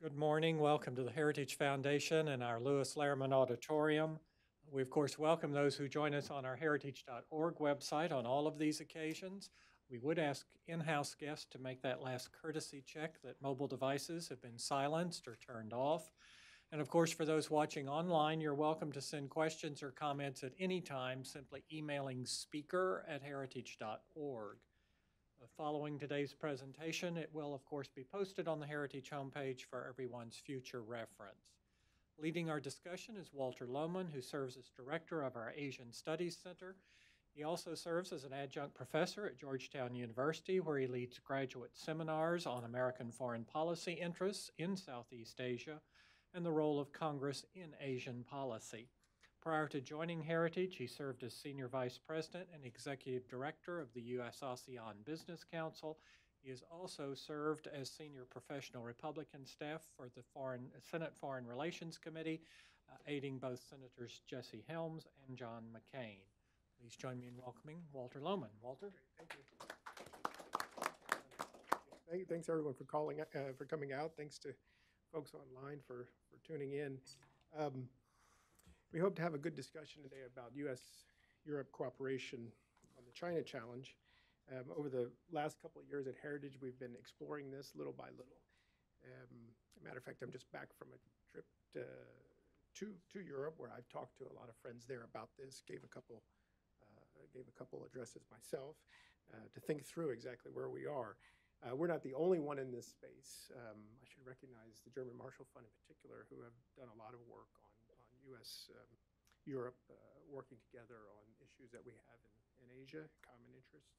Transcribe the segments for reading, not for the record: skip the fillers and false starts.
Good morning. Welcome to the Heritage Foundation and our Lewis Lehrman Auditorium. We, of course, welcome those who join us on our heritage.org website on all of these occasions. We would ask in-house guests to make that last courtesy check that mobile devices have been silenced or turned off. And of course, for those watching online, you're welcome to send questions or comments at any time, simply emailing speaker@heritage.org. Following today's presentation, it will, of course, be posted on the Heritage homepage for everyone's future reference. Leading our discussion is Walter Lohman, who serves as director of our Asian Studies Center. He also serves as an adjunct professor at Georgetown University, where he leads graduate seminars on American foreign policy interests in Southeast Asia and the role of Congress in Asian policy. Prior to joining Heritage, he served as Senior Vice President and Executive Director of the U.S. ASEAN Business Council. He has also served as Senior Professional Republican Staff for the Senate Foreign Relations Committee, aiding both Senators Jesse Helms and John McCain. Please join me in welcoming Walter Lohman. Walter? Thank you. Thanks everyone for coming out. Thanks to folks online for tuning in. We hope to have a good discussion today about U.S.-Europe cooperation on the China challenge. Over the last couple of years at Heritage, we've been exploring this little by little. As a matter of fact, I'm just back from a trip to Europe, where I've talked to a lot of friends there about this, gave a couple addresses myself to think through exactly where we are. We're not the only one in this space. I should recognize the German Marshall Fund in particular, who have done a lot of work on U.S.-Europe working together on issues that we have in Asia, common interests.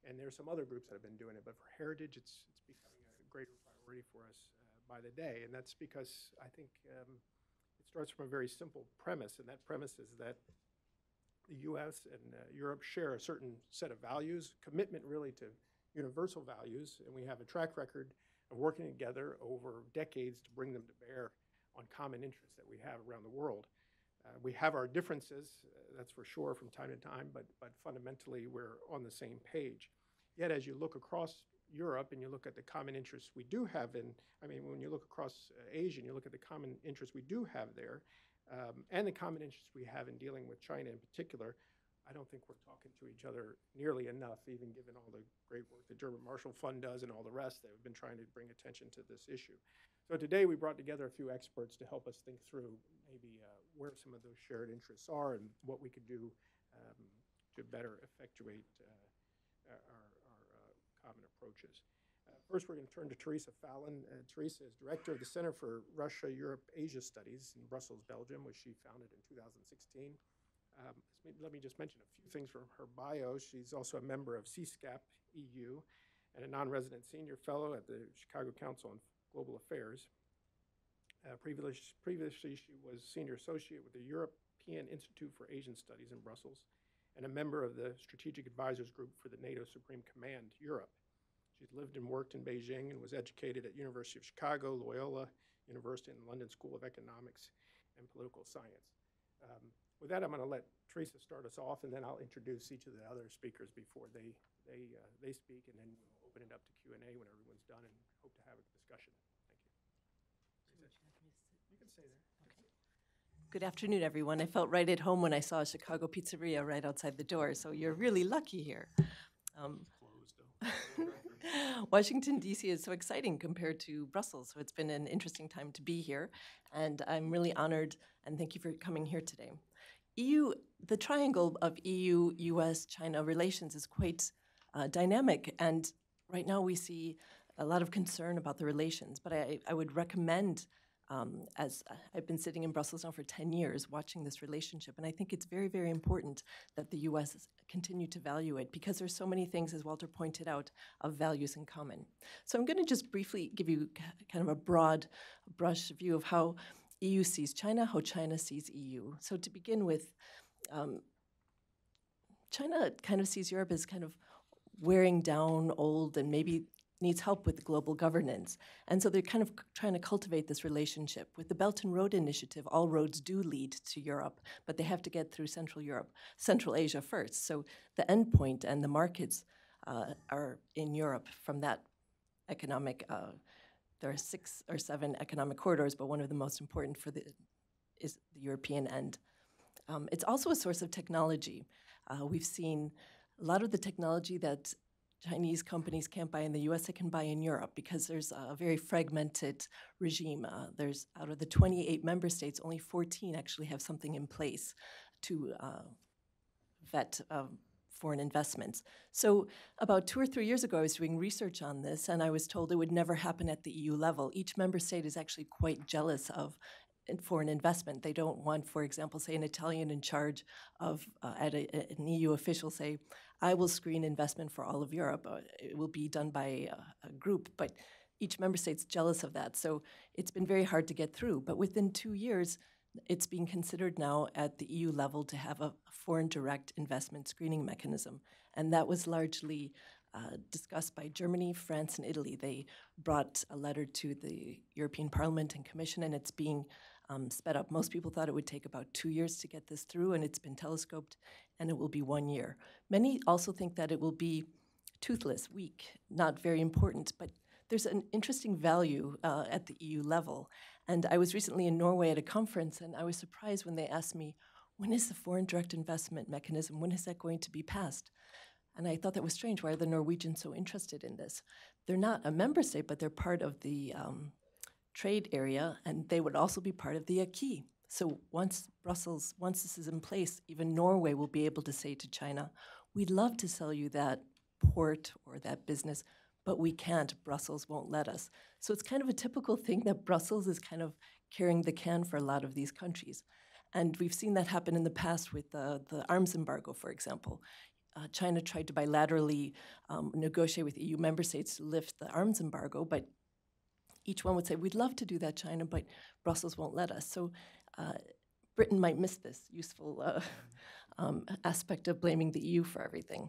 And there's some other groups that have been doing it, but for Heritage, it's becoming a greater priority for us by the day. And that's because I think it starts from a very simple premise, and that premise is that the U.S. and Europe share a certain set of values, commitment really to universal values, and we have a track record of working together over decades to bring them to bear on common interests that we have around the world. We have our differences, that's for sure, from time to time, but fundamentally we're on the same page. Yet as you look across Europe and you look at the common interests we do have when you look across Asia and you look at the common interests we do have there, and the common interests we have in dealing with China in particular, I don't think we're talking to each other nearly enough, even given all the great work the German Marshall Fund does and all the rest that have been trying to bring attention to this issue. So today we brought together a few experts to help us think through maybe where some of those shared interests are and what we could do to better effectuate our common approaches. First, we're going to turn to Teresa Fallon. Teresa is director of the Center for Russia, Europe, Asia Studies in Brussels, Belgium, which she founded in 2016. Let me just mention a few things from her bio. She's also a member of CSCAP EU and a non-resident senior fellow at the Chicago Council on Global Affairs. Previously, she was senior associate with the European Institute for Asian Studies in Brussels and a member of the Strategic Advisors Group for the NATO Supreme Command, Europe. She's lived and worked in Beijing and was educated at University of Chicago, Loyola University, and the London School of Economics and Political Science. With that, I'm going to let Teresa start us off, and then I'll introduce each of the other speakers before they speak, and then we'll open it up to Q&A when everyone's done, and hope to have a discussion. Thank you. You can stay there. Okay. Good afternoon, everyone. I felt right at home when I saw a Chicago pizzeria right outside the door, so you're really lucky here. Closed, though. Washington, D.C. is so exciting compared to Brussels, so it's been an interesting time to be here, and I'm really honored, and thank you for coming here today. The triangle of EU, U.S., China relations is quite dynamic, and right now we see a lot of concern about the relations, but I would recommend, as I've been sitting in Brussels now for 10 years watching this relationship, and I think it's very, very important that the U.S. continue to value it because there's so many things, as Walter pointed out, of values in common. So I'm going to just briefly give you kind of a broad brush view of how EU sees China, how China sees EU. So to begin with, China kind of sees Europe as kind of wearing down, old, and maybe needs help with global governance. And so they're kind of trying to cultivate this relationship. With the Belt and Road Initiative, all roads do lead to Europe, but they have to get through Central Asia first. So the endpoint and the markets are in Europe from that economic there are 6 or 7 economic corridors, but one of the most important is the European end. It's also a source of technology. We've seen a lot of the technology that Chinese companies can't buy in the US, they can buy in Europe because there's a very fragmented regime. There's, out of the 28 member states, only 14 actually have something in place to vet foreign investments. So about 2 or 3 years ago, I was doing research on this, and I was told it would never happen at the EU level. Each member state is actually quite jealous of foreign investment. They don't want, for example, say an Italian in charge of, an EU official say, I will screen investment for all of Europe. It will be done by a group, but each member state's jealous of that. So it's been very hard to get through. But within 2 years, it's being considered now at the EU level to have a foreign direct investment screening mechanism. And that was largely discussed by Germany, France, and Italy. They brought a letter to the European Parliament and Commission, and it's being sped up. Most people thought it would take about 2 years to get this through, and it's been telescoped, and it will be 1 year. Many also think that it will be toothless, weak, not very important, but there's an interesting value at the EU level. And I was recently in Norway at a conference, and I was surprised when they asked me, when is the foreign direct investment mechanism, when is that going to be passed? And I thought that was strange. Why are the Norwegians so interested in this? They're not a member state, but they're part of the trade area, and they would also be part of the acquis. So once this is in place, even Norway will be able to say to China, we'd love to sell you that port or that business, but we can't. Brussels won't let us. So it's kind of a typical thing that Brussels is kind of carrying the can for a lot of these countries. And we've seen that happen in the past with the arms embargo, for example. China tried to bilaterally negotiate with EU member states to lift the arms embargo, but each one would say, we'd love to do that, China, but Brussels won't let us. So Britain might miss this useful aspect of blaming the EU for everything.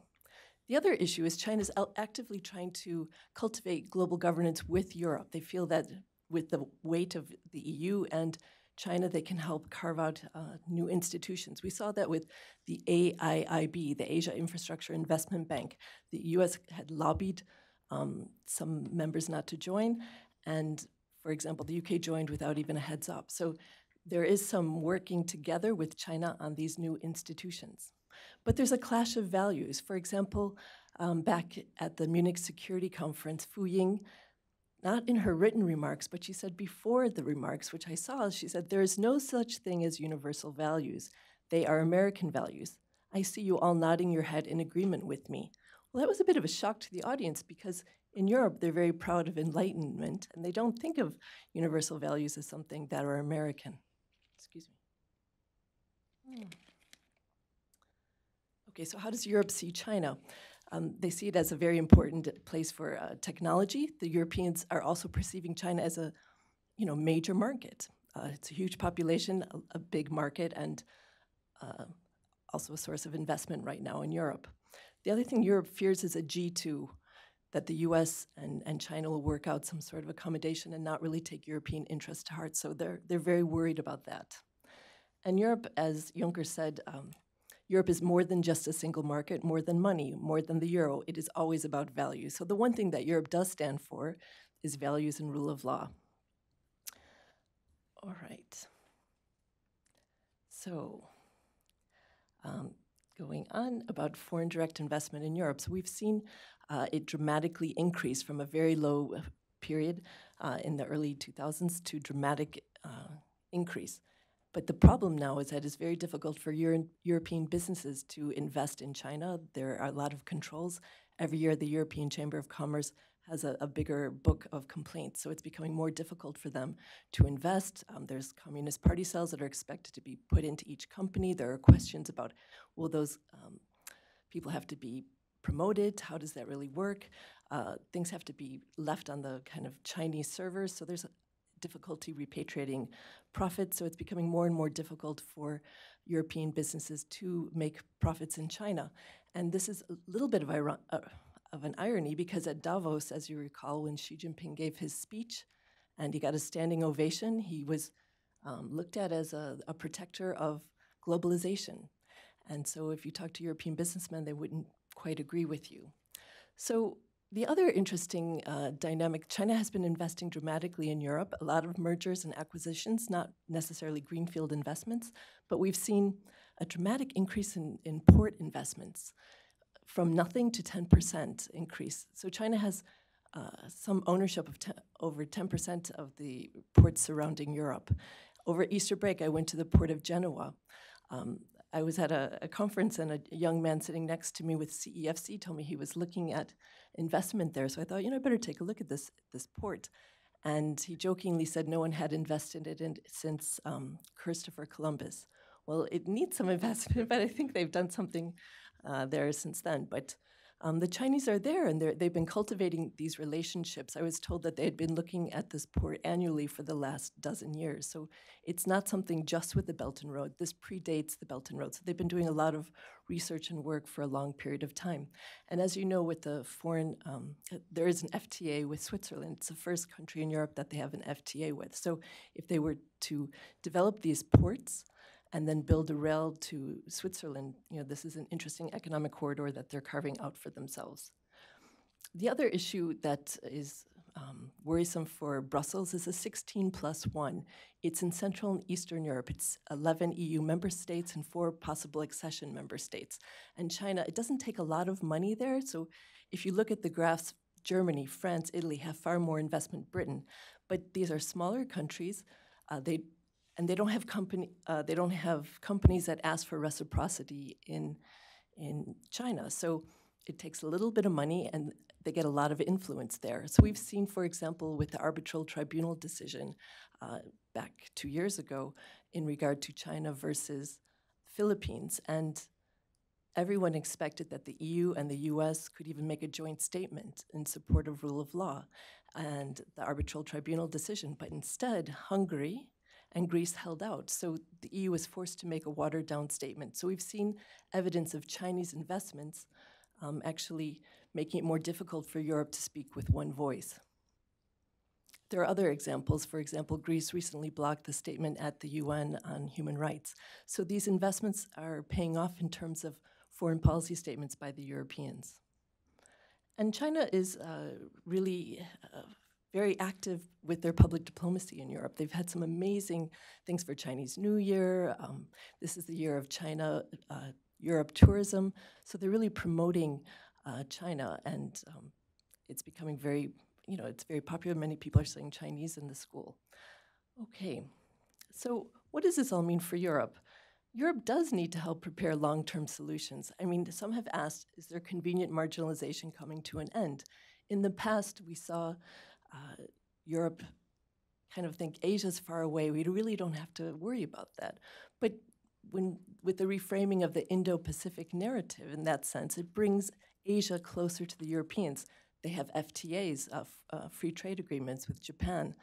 The other issue is China's actively trying to cultivate global governance with Europe. They feel that with the weight of the EU and China, they can help carve out new institutions. We saw that with the AIIB, the Asia Infrastructure Investment Bank. The US had lobbied some members not to join, and for example, the UK joined without even a heads up. So there is some working together with China on these new institutions. But there's a clash of values. For example, back at the Munich Security Conference, Fu Ying, not in her written remarks, but she said before the remarks, which I saw, she said, there is no such thing as universal values. They are American values. I see you all nodding your head in agreement with me. Well, that was a bit of a shock to the audience because in Europe, they're very proud of enlightenment, and they don't think of universal values as something that are American. Excuse me. Okay, so how does Europe see China? They see it as a very important place for technology. The Europeans are also perceiving China as a, major market. It's a huge population, a big market, and also a source of investment right now in Europe. The other thing Europe fears is a G2, that the US and China will work out some sort of accommodation and not really take European interests to heart. So they're very worried about that. And Europe, as Juncker said, Europe is more than just a single market, more than money, more than the euro. It is always about values. So the one thing that Europe does stand for is values and rule of law. All right. So going on about foreign direct investment in Europe. So we've seen it dramatically increase from a very low period in the early 2000s to dramatic increase. But the problem now is that it's very difficult for European businesses to invest in China. There are a lot of controls. Every year, the European Chamber of Commerce has a bigger book of complaints, so it's becoming more difficult for them to invest. There's Communist Party cells that are expected to be put into each company. There are questions about, will those people have to be promoted? How does that really work? Things have to be left on the kind of Chinese servers, so there's difficulty repatriating profits, so it's becoming more and more difficult for European businesses to make profits in China. And this is a little bit of an irony, because at Davos, as you recall, when Xi Jinping gave his speech and he got a standing ovation, he was looked at as a protector of globalization. And so if you talk to European businessmen, they wouldn't quite agree with you. So The other interesting dynamic, China has been investing dramatically in Europe, a lot of mergers and acquisitions, not necessarily greenfield investments, but we've seen a dramatic increase in port investments from nothing to 10% increase. So China has some ownership of over 10% of the ports surrounding Europe. Over Easter break, I went to the port of Genoa. I was at a conference, and a young man sitting next to me with CEFC told me he was looking at investment there. So I thought, I better take a look at this port. And he jokingly said no one had invested in it since Christopher Columbus. Well, it needs some investment, but I think they've done something there since then. But the Chinese are there, and they've been cultivating these relationships. I was told that they had been looking at this port annually for the last dozen years. So it's not something just with the Belt and Road. This predates the Belt and Road. So they've been doing a lot of research and work for a long period of time. And as you know, with the foreign, there is an FTA with Switzerland. It's the first country in Europe that they have an FTA with. So if they were to develop these ports and then build a rail to Switzerland, this is an interesting economic corridor that they're carving out for themselves. The other issue that is worrisome for Brussels is a 16+1. It's in Central and Eastern Europe. It's 11 EU member states and 4 possible accession member states. And China, it doesn't take a lot of money there. So if you look at the graphs, Germany, France, Italy have far more investment than Britain. But these are smaller countries. They don't have companies that ask for reciprocity in China. So it takes a little bit of money, and they get a lot of influence there. So we've seen, for example, with the arbitral tribunal decision back 2 years ago in regard to China versus Philippines, and everyone expected that the EU and the US could even make a joint statement in support of rule of law and the arbitral tribunal decision. But instead, Hungary and Greece held out. So the EU was forced to make a watered-down statement. So we've seen evidence of Chinese investments actually making it more difficult for Europe to speak with one voice. There are other examples. For example, Greece recently blocked the statement at the UN on human rights. So these investments are paying off in terms of foreign policy statements by the Europeans. And China is really very active with their public diplomacy in Europe. They've had some amazing things for Chinese New Year. This is the year of China, Europe tourism. So they're really promoting China, and it's becoming very, it's very popular. Many people are studying Chinese in the school. Okay, so what does this all mean for Europe? Europe does need to help prepare long-term solutions. I mean, some have asked, is there convenient marginalization coming to an end? In the past, we saw Europe kind of think Asia's far away. We really don't have to worry about that. But with the reframing of the Indo-Pacific narrative in that sense, it brings Asia closer to the Europeans. They have FTAs, free trade agreements with Japan,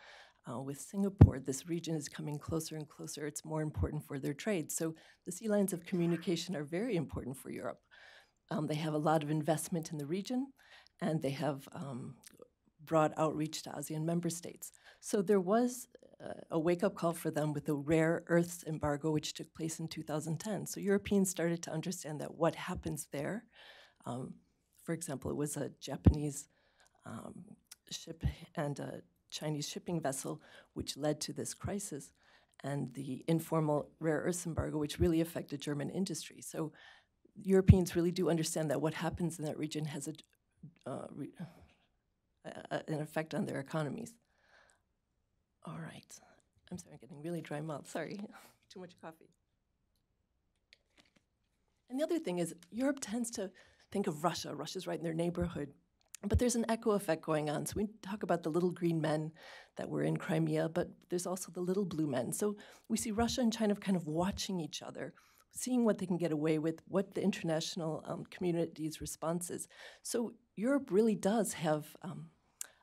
with Singapore. This region is coming closer and closer. It's more important for their trade. So the sea lines of communication are very important for Europe. They have a lot of investment in the region, and they have broad outreach to ASEAN member states. So there was a wake-up call for them with the rare earths embargo, which took place in 2010. So Europeans started to understand that what happens there, for example, it was a Japanese ship and a Chinese shipping vessel, which led to this crisis, and the informal rare earths embargo, which really affected German industry. So Europeans really do understand that what happens in that region has an effect on their economies. All right. I'm sorry, I'm getting really dry mouth. Sorry, too much coffee. And the other thing is, Europe tends to think of Russia. Russia's right in their neighborhood. But there's an echo effect going on. So we talk about the little green men that were in Crimea, but there's also the little blue men. So we see Russia and China kind of watching each other, seeing what they can get away with, what the international community's response is. So Europe really does have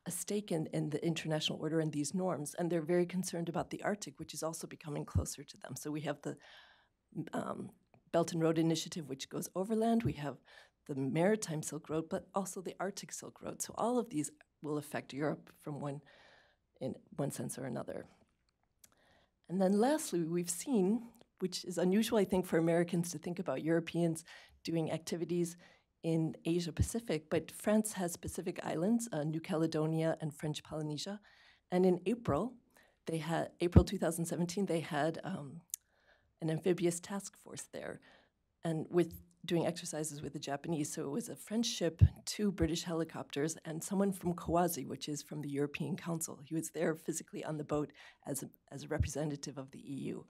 a stake in the international order and these norms, and they're very concerned about the Arctic, which is also becoming closer to them. So we have the Belt and Road Initiative, which goes overland. We have the maritime Silk Road, but also the Arctic Silk Road. So all of these will affect Europe in one sense or another. And then lastly, we've seen, which is unusual, I think, for Americans to think about Europeans doing activities in Asia Pacific, but France has Pacific Islands, New Caledonia and French Polynesia. And in April 2017, they had an amphibious task force there, and doing exercises with the Japanese. So it was a French ship, 2 British helicopters, and someone from COASI, which is from the European Council. He was there physically on the boat as a representative of the EU.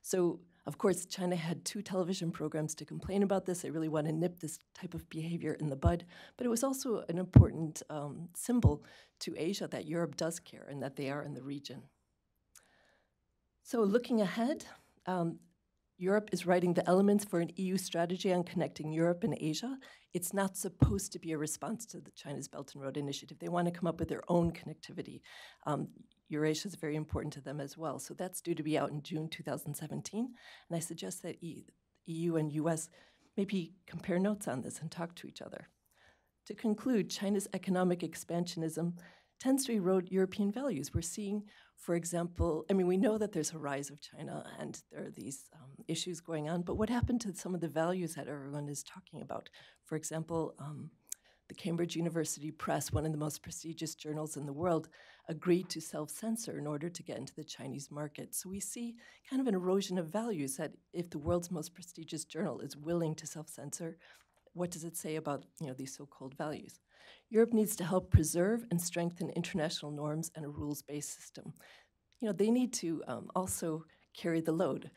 So, of course, China had 2 television programs to complain about this. They really want to nip this type of behavior in the bud. But it was also an important symbol to Asia that Europe does care and that they are in the region. So looking ahead, Europe is writing the elements for an EU strategy on connecting Europe and Asia. It's not supposed to be a response to the China's Belt and Road Initiative. They want to come up with their own connectivity. Eurasia is very important to them as well. So that's due to be out in June 2017. And I suggest that EU and US maybe compare notes on this and talk to each other. To conclude, China's economic expansionism tends to erode European values. We're seeing, for example, I mean, we know that there's a rise of China and there are these issues going on, but what happened to some of the values that everyone is talking about? For example, the Cambridge University Press, one of the most prestigious journals in the world, agreed to self-censor in order to get into the Chinese market. So we see kind of an erosion of values that if the world's most prestigious journal is willing to self-censor, what does it say about these so-called values? Europe needs to help preserve and strengthen international norms and a rules-based system. They need to also carry the load.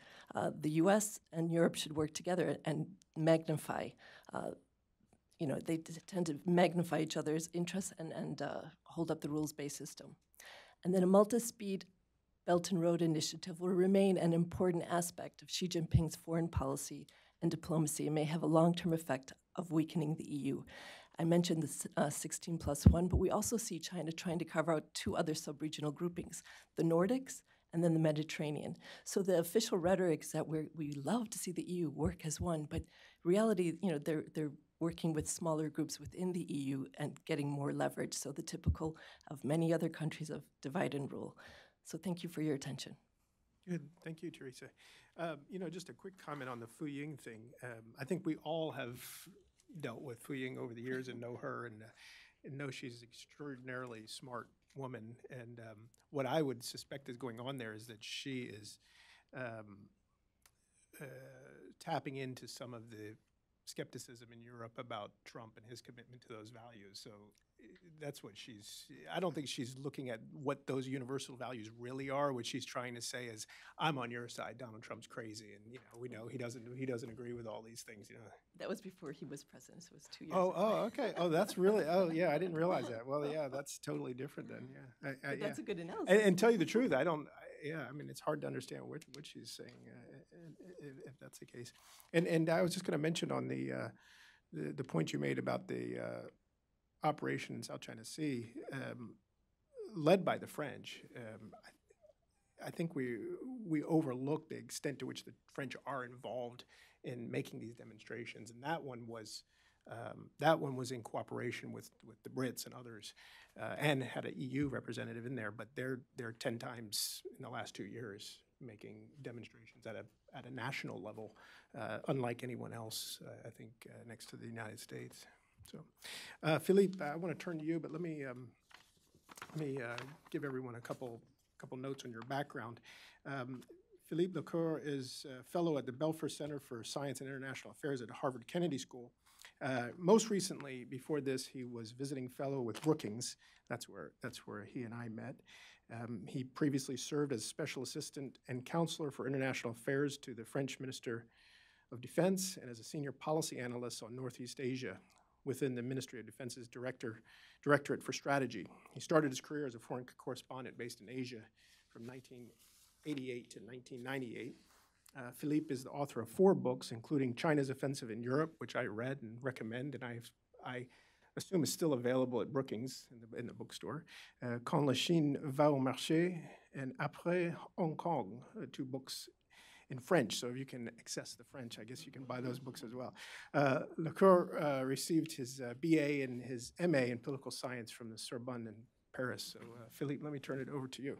The US and Europe should work together and magnify. They tend to magnify each other's interests and hold up the rules-based system. And then a multi-speed Belt and Road Initiative will remain an important aspect of Xi Jinping's foreign policy and diplomacy and may have a long-term effect of weakening the EU. I mentioned the 16+1, but we also see China trying to carve out 2 other sub-regional groupings, the Nordics and then the Mediterranean. So the official rhetoric is that we love to see the EU work as one, but reality, they're working with smaller groups within the EU and getting more leverage, so the typical of many other countries of divide and rule. So thank you for your attention. Good, thank you, Teresa. Just a quick comment on the Fu Ying thing. I think we all have dealt with Fu Ying over the years and know her and know she's an extraordinarily smart woman. And what I would suspect is going on there is that she is tapping into some of the skepticism in Europe about Trump and his commitment to those values. So that's what I don't think she's looking at what those universal values really are. What she's trying to say is, I'm on your side, Donald Trump's crazy. And, we know he doesn't agree with all these things, That was before he was president, so it was 2 years ago. ago. Okay. That's really, yeah, I didn't realize that. Well, yeah, that's totally different then, yeah. That's a good analysis. And tell you the truth, it's hard to understand what she's saying, if that's the case. And I was just going to mention on the point you made about the operation in South China Sea, led by the French. I think we overlook the extent to which the French are involved in making these demonstrations, and that one was in cooperation with the Brits and others, and had an EU representative in there. But they're 10 times in the last 2 years making demonstrations at a national level, unlike anyone else, I think, next to the United States. So, Philippe, I want to turn to you, but let me give everyone a couple notes on your background. Philippe Lecoeur is a fellow at the Belfer Center for Science and International Affairs at Harvard Kennedy School. Most recently, before this, he was visiting fellow with Brookings. That's where he and I met. He previously served as special assistant and counselor for international affairs to the French Minister of Defense and as a senior policy analyst on Northeast Asia within the Ministry of Defense's Directorate for Strategy. He started his career as a foreign correspondent based in Asia from 1988 to 1998. Philippe is the author of 4 books, including China's Offensive in Europe, which I read and recommend, and I assume is still available at Brookings in the bookstore. Quand la Chine va au marché, and Après Hong Kong, 2 books in French, so if you can access the French, I guess you can buy those books as well. Lecoeur received his BA and his MA in political science from the Sorbonne in Paris. So, Philippe, let me turn it over to you.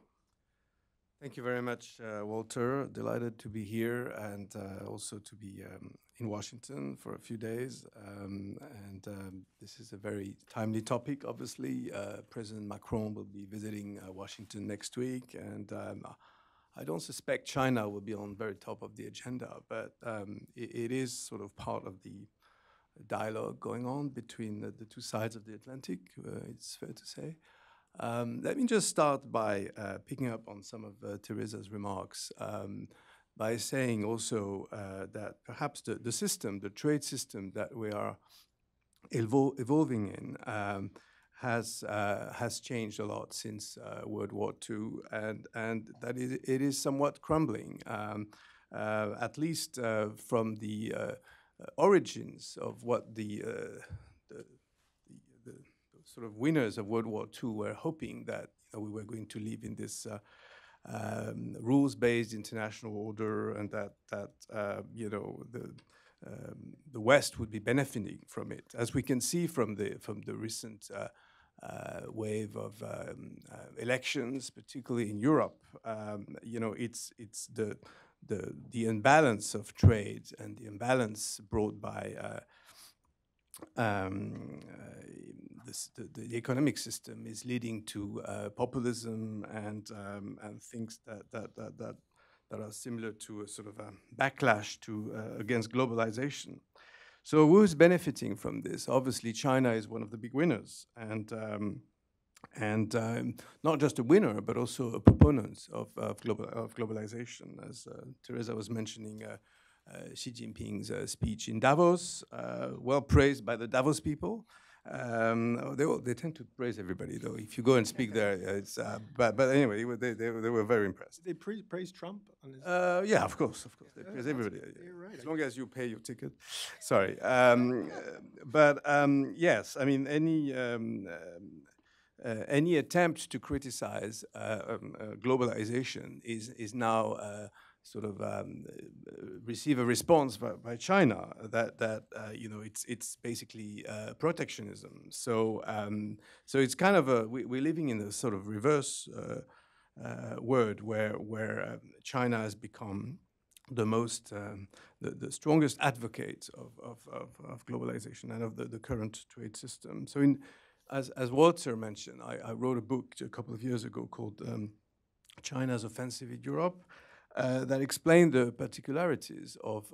Thank you very much, Walter. Delighted to be here and also to be in Washington for a few days. This is a very timely topic, obviously. President Macron will be visiting Washington next week, and I don't suspect China will be on very top of the agenda, but it is sort of part of the dialogue going on between the two sides of the Atlantic, it's fair to say. Let me just start by picking up on some of Teresa's remarks by saying also that perhaps the system, the trade system that we are evolving in has changed a lot since World War II, and that it is somewhat crumbling, at least from the origins of what the sort of winners of World War II were hoping that we were going to live in this rules-based international order, and that the West would be benefiting from it, as we can see from the recent wave of elections, particularly in Europe. It's the imbalance of trade and the imbalance brought by the economic system is leading to populism and things that are similar to a sort of a backlash against globalization. So who's benefiting from this? Obviously, China is one of the big winners, and not just a winner, but also a proponent of globalization, as Teresa was mentioning. Xi Jinping's speech in Davos, well praised by the Davos people. They tend to praise everybody, though. If you go and speak there, it's but anyway, they were very impressed. Did they praise Trump on his? Yeah, of course, they praise everybody. You're right. As long as you pay your ticket. Sorry, yes, I mean any attempt to criticize globalization is now sort of receive a response by China that it's basically protectionism. So it's kind of we're living in a sort of reverse world where China has become the most the strongest advocate of globalization and of the current trade system. So as Walter mentioned, I wrote a book a couple of years ago called China's Offensive in Europe. That explained the particularities of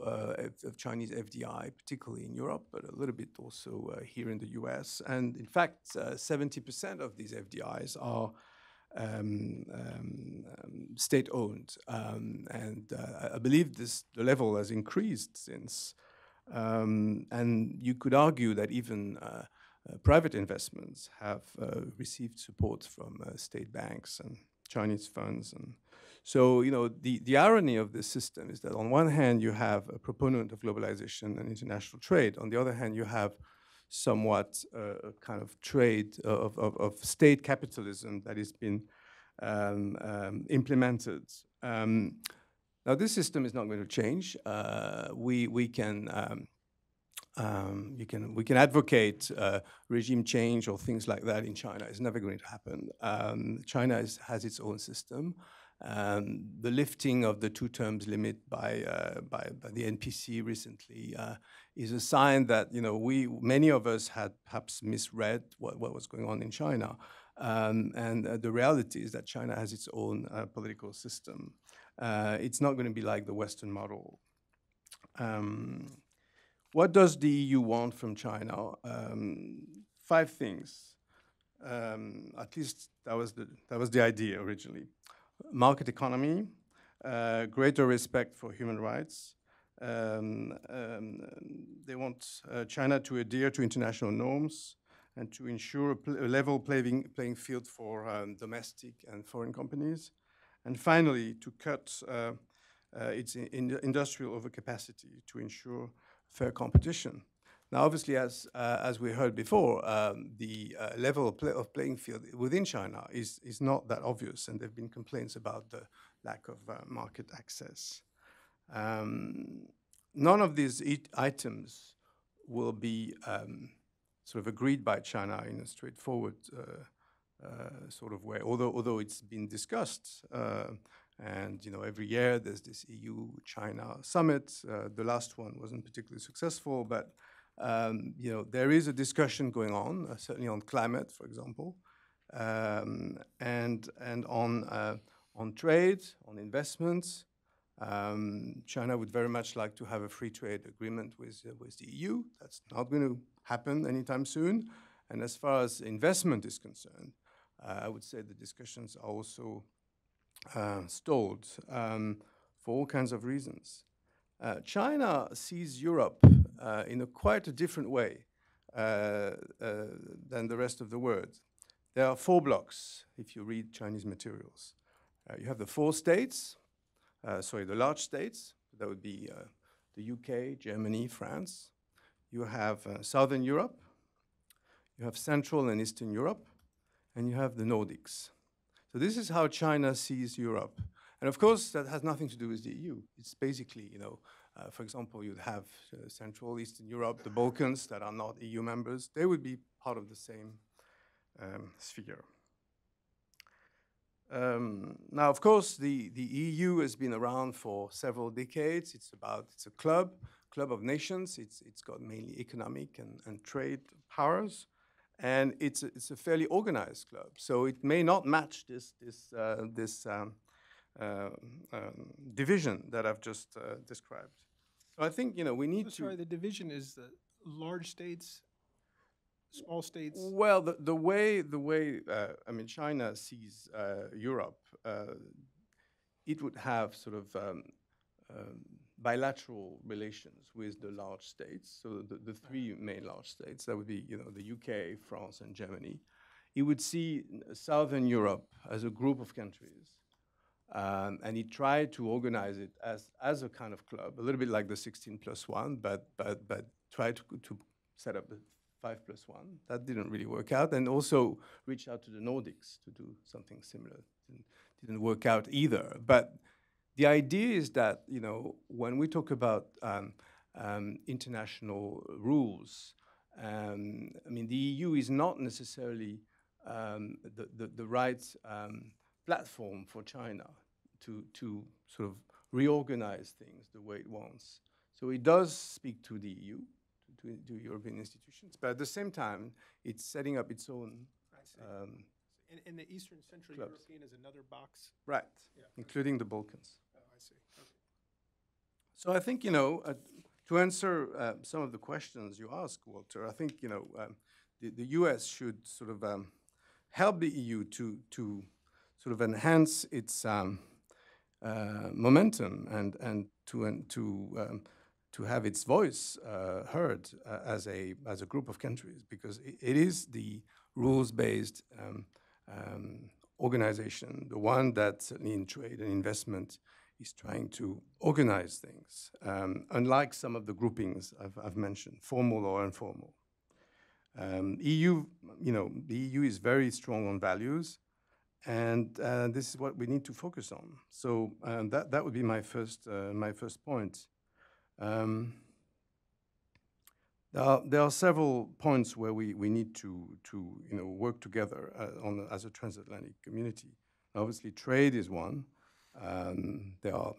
Chinese FDI, particularly in Europe, but a little bit also here in the US. And in fact, 70% of these FDIs are state-owned. And I believe the level has increased since. And you could argue that even private investments have received support from state banks and Chinese funds. And so, the irony of this system is that on one hand, you have a proponent of globalization and international trade. On the other hand, you have somewhat a kind of trade of state capitalism that has been implemented. Now, this system is not going to change. We can advocate regime change or things like that in China. It's never going to happen. China has its own system. The lifting of the 2 terms limit by the NPC recently is a sign that many of us had perhaps misread what was going on in China, and the reality is that China has its own political system. It's not going to be like the Western model. What does the EU want from China? 5 things. At least that was the idea originally. Market economy, greater respect for human rights. They want China to adhere to international norms and to ensure a level playing field for domestic and foreign companies. And finally, to cut its industrial overcapacity to ensure fair competition. Now, obviously, as we heard before, the level of playing field within China is not that obvious, and there have been complaints about the lack of market access. None of these items will be sort of agreed by China in a straightforward sort of way, although it's been discussed And every year there's this EU-China summit. The last one wasn't particularly successful, but there is a discussion going on, certainly on climate, for example, and on trade, on investments. China would very much like to have a free trade agreement with the EU. That's not going to happen anytime soon. And as far as investment is concerned, I would say the discussions are also stalled for all kinds of reasons. China sees Europe in a quite a different way than the rest of the world. There are 4 blocks, if you read Chinese materials. You have the 4 states, the large states. That would be the UK, Germany, France. You have Southern Europe. You have Central and Eastern Europe. And you have the Nordics. So this is how China sees Europe. And of course, that has nothing to do with the EU. It's basically, for example, you'd have Central, Eastern Europe, the Balkans that are not EU members. They would be part of the same sphere. Now, of course, the EU has been around for several decades. It's a club of nations. It's got mainly economic and trade powers. And it's a fairly organized club. So it may not match this division that I've just described. So I think, we need to... Sorry, the division is the large states, small states? Well, the way China sees Europe, it would have sort of bilateral relations with the large states. So the 3 main large states, that would be, the UK, France, and Germany. It would see Southern Europe as a group of countries. And he tried to organize it as a kind of club, a little bit like the 16+1, but tried to set up the 5+1. That didn't really work out. And also reach out to the Nordics to do something similar. Didn't work out either. But the idea is that, when we talk about international rules, the EU is not necessarily the right platform for China to sort of reorganize things the way it wants. So it does speak to the EU, to European institutions, but at the same time, it's setting up its own. And the Eastern Central clubs. European is another box? Right, Yeah. including the Balkans. Oh, I see. Okay. So I think, to answer some of the questions you asked, Walter, I think, the US should sort of help the EU to sort of enhance its momentum and to have its voice heard as a group of countries, because it is the rules-based organization, the one that certainly in trade and investment is trying to organize things, unlike some of the groupings I've mentioned, formal or informal. EU, the EU is very strong on values, and this is what we need to focus on. So that would be my first point. There are several points where we need to work together as a transatlantic community. Obviously, trade is one. There are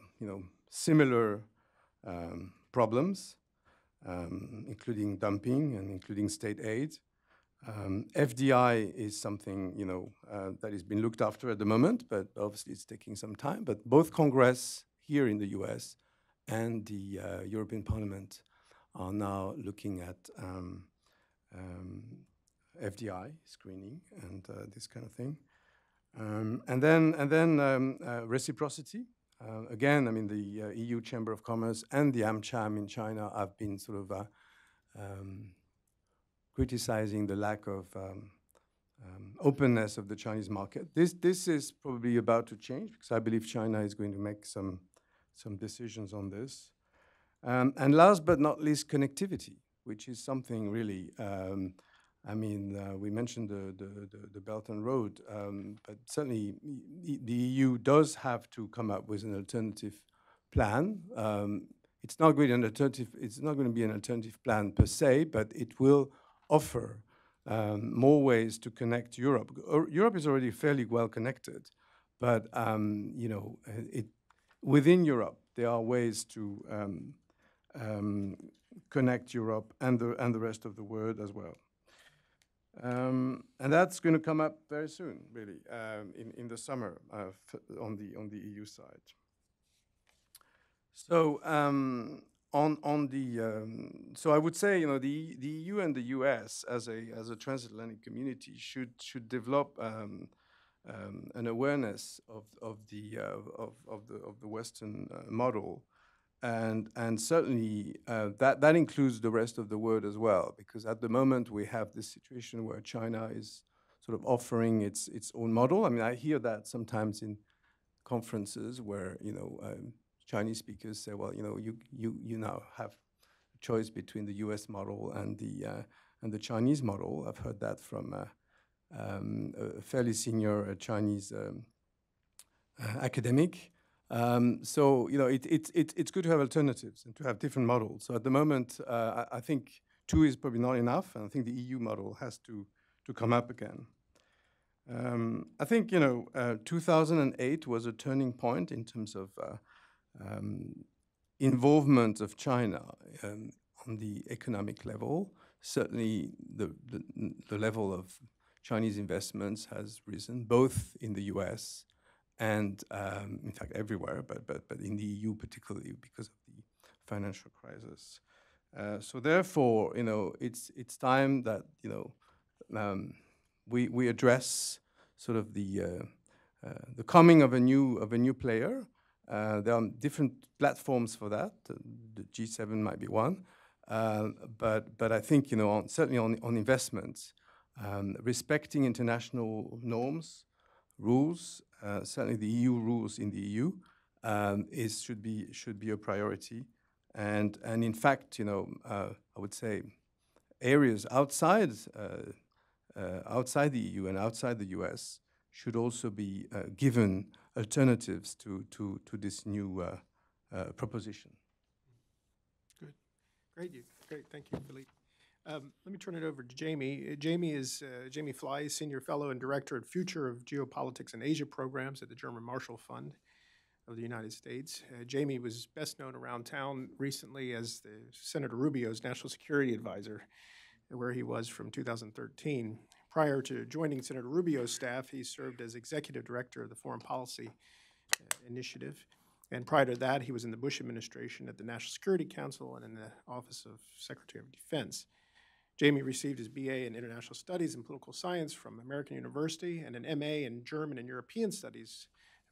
similar problems, including dumping and including state aid. FDI is something that is being looked after at the moment, but obviously it's taking some time. But both Congress here in the US and the European Parliament are now looking at FDI screening and this kind of thing, and then reciprocity. Again, the EU Chamber of Commerce and the AmCham in China have been sort of criticizing the lack of openness of the Chinese market. This is probably about to change, because I believe China is going to make some decisions on this. And last but not least, connectivity, which is something really, we mentioned the Belt and Road, but certainly the EU does have to come up with an alternative plan. It's not going to be an alternative plan per se, but it will offer more ways to connect Europe. Europe is already fairly well connected, But within Europe, there are ways to connect Europe and the rest of the world as well. And that's going to come up very soon, really, in the summer on the EU side. So so I would say the EU and the US as a transatlantic community should develop an awareness of the Western model. And certainly that includes the rest of the world as well, because at the moment we have this situation where China is sort of offering its own model. I mean, I hear that sometimes in conferences where Chinese speakers say, well, you now have a choice between the US model and the Chinese model. I've heard that from a fairly senior Chinese academic. So it's good to have alternatives and to have different models. So at the moment, I think two is probably not enough, and I think the EU model has to come up again. I think 2008 was a turning point in terms of involvement of China on the economic level. Certainly, the level of Chinese investments has risen, both in the US and in fact everywhere, but in the EU particularly because of the financial crisis. So therefore, it's time that we address sort of the coming of a new player. There are different platforms for that. The G7 might be one, but I think certainly on investments, respecting international norms, rules. Certainly, the EU rules in the EU should be a priority, and in fact, I would say areas outside the EU and outside the US should also be given alternatives to this new proposition. Good, great. Thank you, Philippe. Let me turn it over to Jamie. Jamie is Jamie Fly, Senior Fellow and Director at Future of Geopolitics and Asia Programs at the German Marshall Fund of the United States. Jamie was best known around town recently as Senator Rubio's National Security Advisor, where he was from 2013. Prior to joining Senator Rubio's staff, he served as Executive Director of the Foreign Policy Initiative. And prior to that, he was in the Bush administration at the National Security Council and in the Office of Secretary of Defense. Jamie received his BA in International Studies and Political Science from American University and an MA in German and European Studies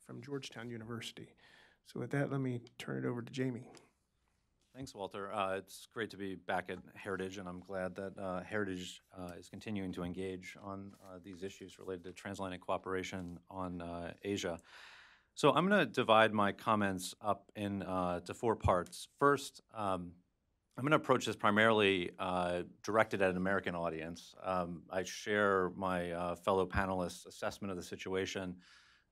from Georgetown University. So with that, let me turn it over to Jamie. Thanks, Walter. It's great to be back at Heritage, and I'm glad that Heritage is continuing to engage on these issues related to transatlantic cooperation on Asia. So I'm going to divide my comments up into four parts. First, I'm going to approach this primarily directed at an American audience. I share my fellow panelists' assessment of the situation,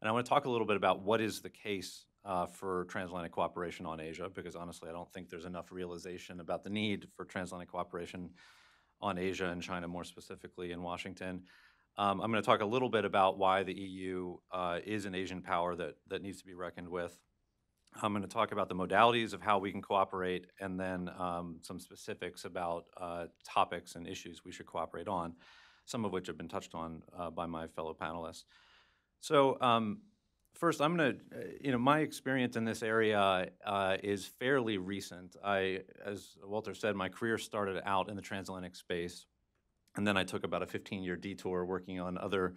and I want to talk a little bit about what is the case for transatlantic cooperation on Asia, because honestly, I don't think there's enough realization about the need for transatlantic cooperation on Asia and China, more specifically in Washington. I'm going to talk a little bit about why the EU is an Asian power that needs to be reckoned with. I'm going to talk about the modalities of how we can cooperate, and then some specifics about topics and issues we should cooperate on, some of which have been touched on by my fellow panelists. So first, I'm going to, my experience in this area is fairly recent. As Walter said, my career started out in the transatlantic space, and then I took about a 15-year detour working on other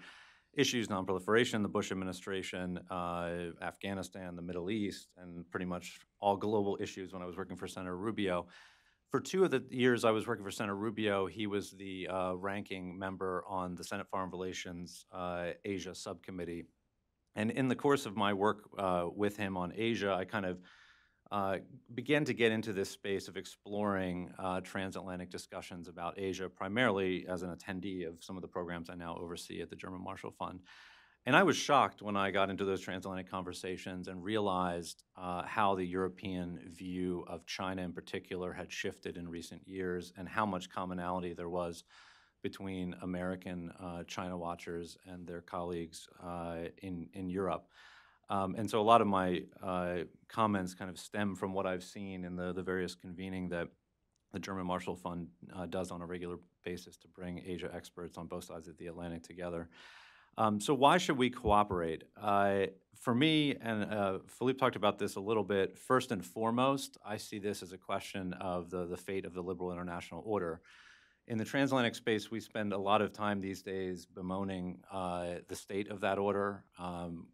issues, nonproliferation, the Bush administration, Afghanistan, the Middle East, and pretty much all global issues when I was working for Senator Rubio. For 2 of the years I was working for Senator Rubio, he was the ranking member on the Senate Foreign Relations Asia Subcommittee. And in the course of my work with him on Asia, I kind of began to get into this space of exploring transatlantic discussions about Asia, primarily as an attendee of some of the programs I now oversee at the German Marshall Fund. And I was shocked when I got into those transatlantic conversations and realized how the European view of China in particular had shifted in recent years, and how much commonality there was between American China watchers and their colleagues in Europe. And so a lot of my comments kind of stem from what I've seen in the various convening that the German Marshall Fund does on a regular basis to bring Asia experts on both sides of the Atlantic together. So why should we cooperate? For me, and Philippe talked about this a little bit, first and foremost, I see this as a question of the fate of the liberal international order. In the transatlantic space, we spend a lot of time these days bemoaning the state of that order,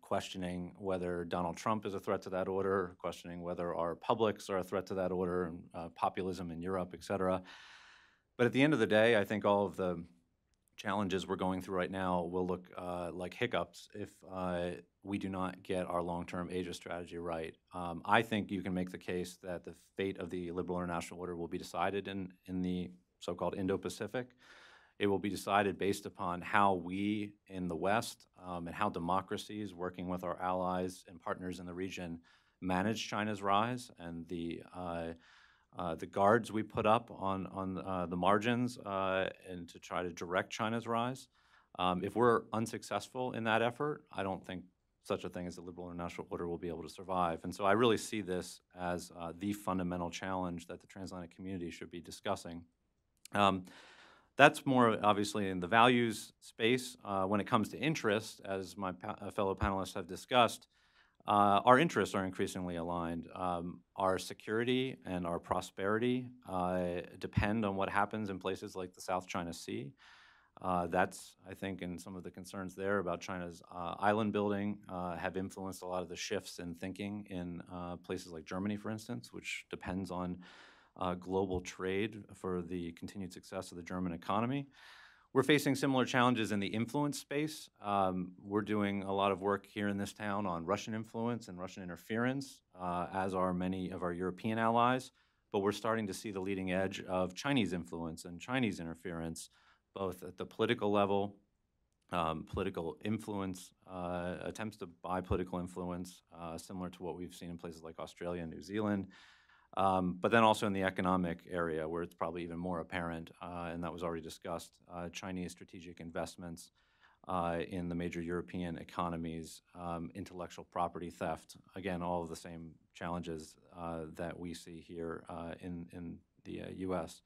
questioning whether Donald Trump is a threat to that order, questioning whether our publics are a threat to that order, and populism in Europe, et cetera. But at the end of the day, I think all of the challenges we're going through right now will look like hiccups if we do not get our long-term Asia strategy right. I think you can make the case that the fate of the liberal international order will be decided in the so-called Indo-Pacific. It will be decided based upon how we in the West and how democracies working with our allies and partners in the region manage China's rise, and the guards we put up on the margins and to try to direct China's rise. If we're unsuccessful in that effort, I don't think such a thing as the liberal international order will be able to survive. And so I really see this as the fundamental challenge that the transatlantic community should be discussing. That's more obviously in the values space. When it comes to interest, as my fellow panelists have discussed, our interests are increasingly aligned. Our security and our prosperity depend on what happens in places like the South China Sea. That's, I think, and some of the concerns there about China's island building have influenced a lot of the shifts in thinking in places like Germany, for instance, which depends on global trade for the continued success of the German economy. We're facing similar challenges in the influence space. We're doing a lot of work here in this town on Russian influence and Russian interference, as are many of our European allies. But we're starting to see the leading edge of Chinese influence and Chinese interference, both at the political level, political influence, attempts to buy political influence, similar to what we've seen in places like Australia and New Zealand. But then also in the economic area, where it's probably even more apparent, and that was already discussed, Chinese strategic investments in the major European economies, intellectual property theft, again, all of the same challenges that we see here in the U.S.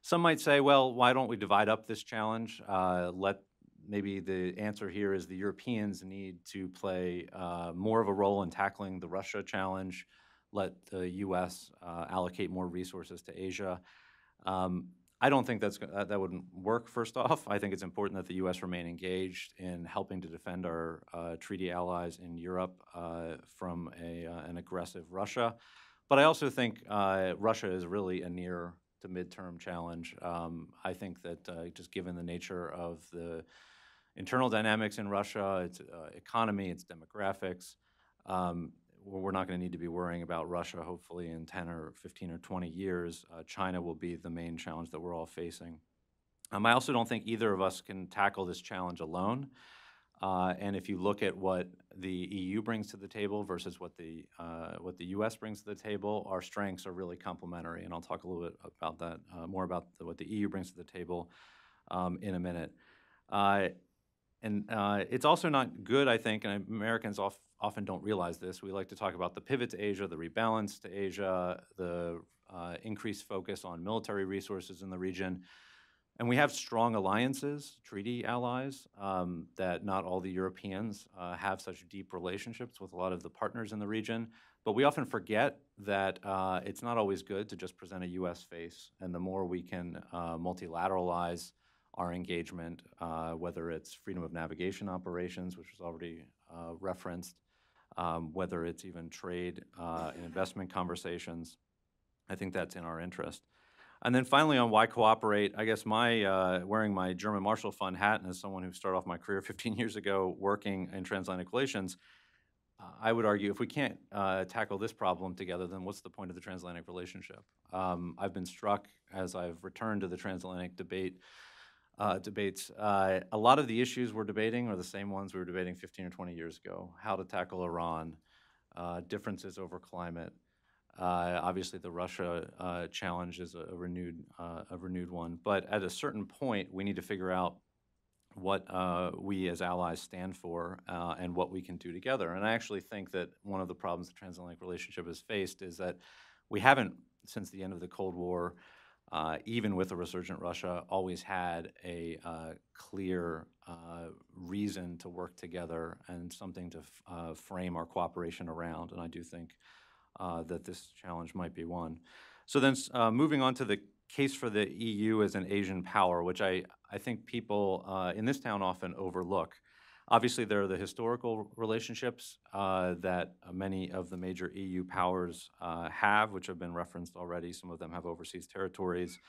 Some might say, well, why don't we divide up this challenge? Maybe the answer here is the Europeans need to play more of a role in tackling the Russia challenge, let the U.S. allocate more resources to Asia. I don't think that wouldn't work, first off. I think it's important that the U.S. remain engaged in helping to defend our treaty allies in Europe from an aggressive Russia. But I also think Russia is really a near to midterm challenge. I think that just given the nature of the internal dynamics in Russia, its economy, its demographics, we're not going to need to be worrying about Russia, hopefully, in 10 or 15 or 20 years. China will be the main challenge that we're all facing. I also don't think either of us can tackle this challenge alone. And if you look at what the EU brings to the table versus what the U.S. brings to the table, our strengths are really complementary. And I'll talk a little bit about that, more about what the EU brings to the table in a minute. And it's also not good, I think, and Americans often don't realize this. We like to talk about the pivot to Asia, the rebalance to Asia, the increased focus on military resources in the region. And we have strong alliances, treaty allies, that not all the Europeans have such deep relationships with a lot of the partners in the region. But we often forget that it's not always good to just present a U.S. face. And the more we can multilateralize our engagement, whether it's freedom of navigation operations, which was already referenced, whether it's even trade and investment conversations, I think that's in our interest. And then finally on why cooperate, I guess my wearing my German Marshall Fund hat, and as someone who started off my career 15 years ago working in transatlantic relations, I would argue if we can't tackle this problem together, then what's the point of the transatlantic relationship? I've been struck as I've returned to the transatlantic debates. A lot of the issues we're debating are the same ones we were debating 15 or 20 years ago. How to tackle Iran, differences over climate. Obviously, the Russia challenge is a renewed one. But at a certain point, we need to figure out what we as allies stand for and what we can do together. And I actually think that one of the problems the transatlantic relationship has faced is that we haven't, since the end of the Cold War, even with a resurgent Russia, always had a clear reason to work together and something to frame our cooperation around. And I do think that this challenge might be one. So then moving on to the case for the EU as an Asian power, which I think people in this town often overlook. Obviously, there are the historical relationships that many of the major EU powers have, which have been referenced already. Some of them have overseas territories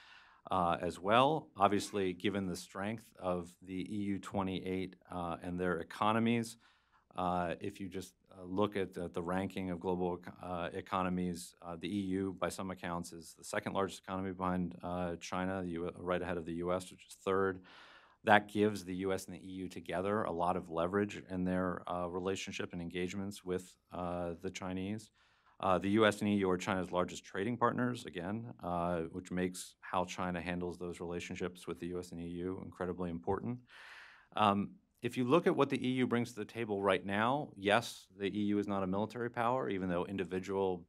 as well. Obviously, given the strength of the EU 28 and their economies, if you just look at the ranking of global economies, the EU, by some accounts, is the second largest economy behind China, right ahead of the US, which is third. That gives the US and the EU together a lot of leverage in their relationship and engagements with the Chinese. The US and EU are China's largest trading partners, again, which makes how China handles those relationships with the US and EU incredibly important. If you look at what the EU brings to the table right now, yes, the EU is not a military power, even though individual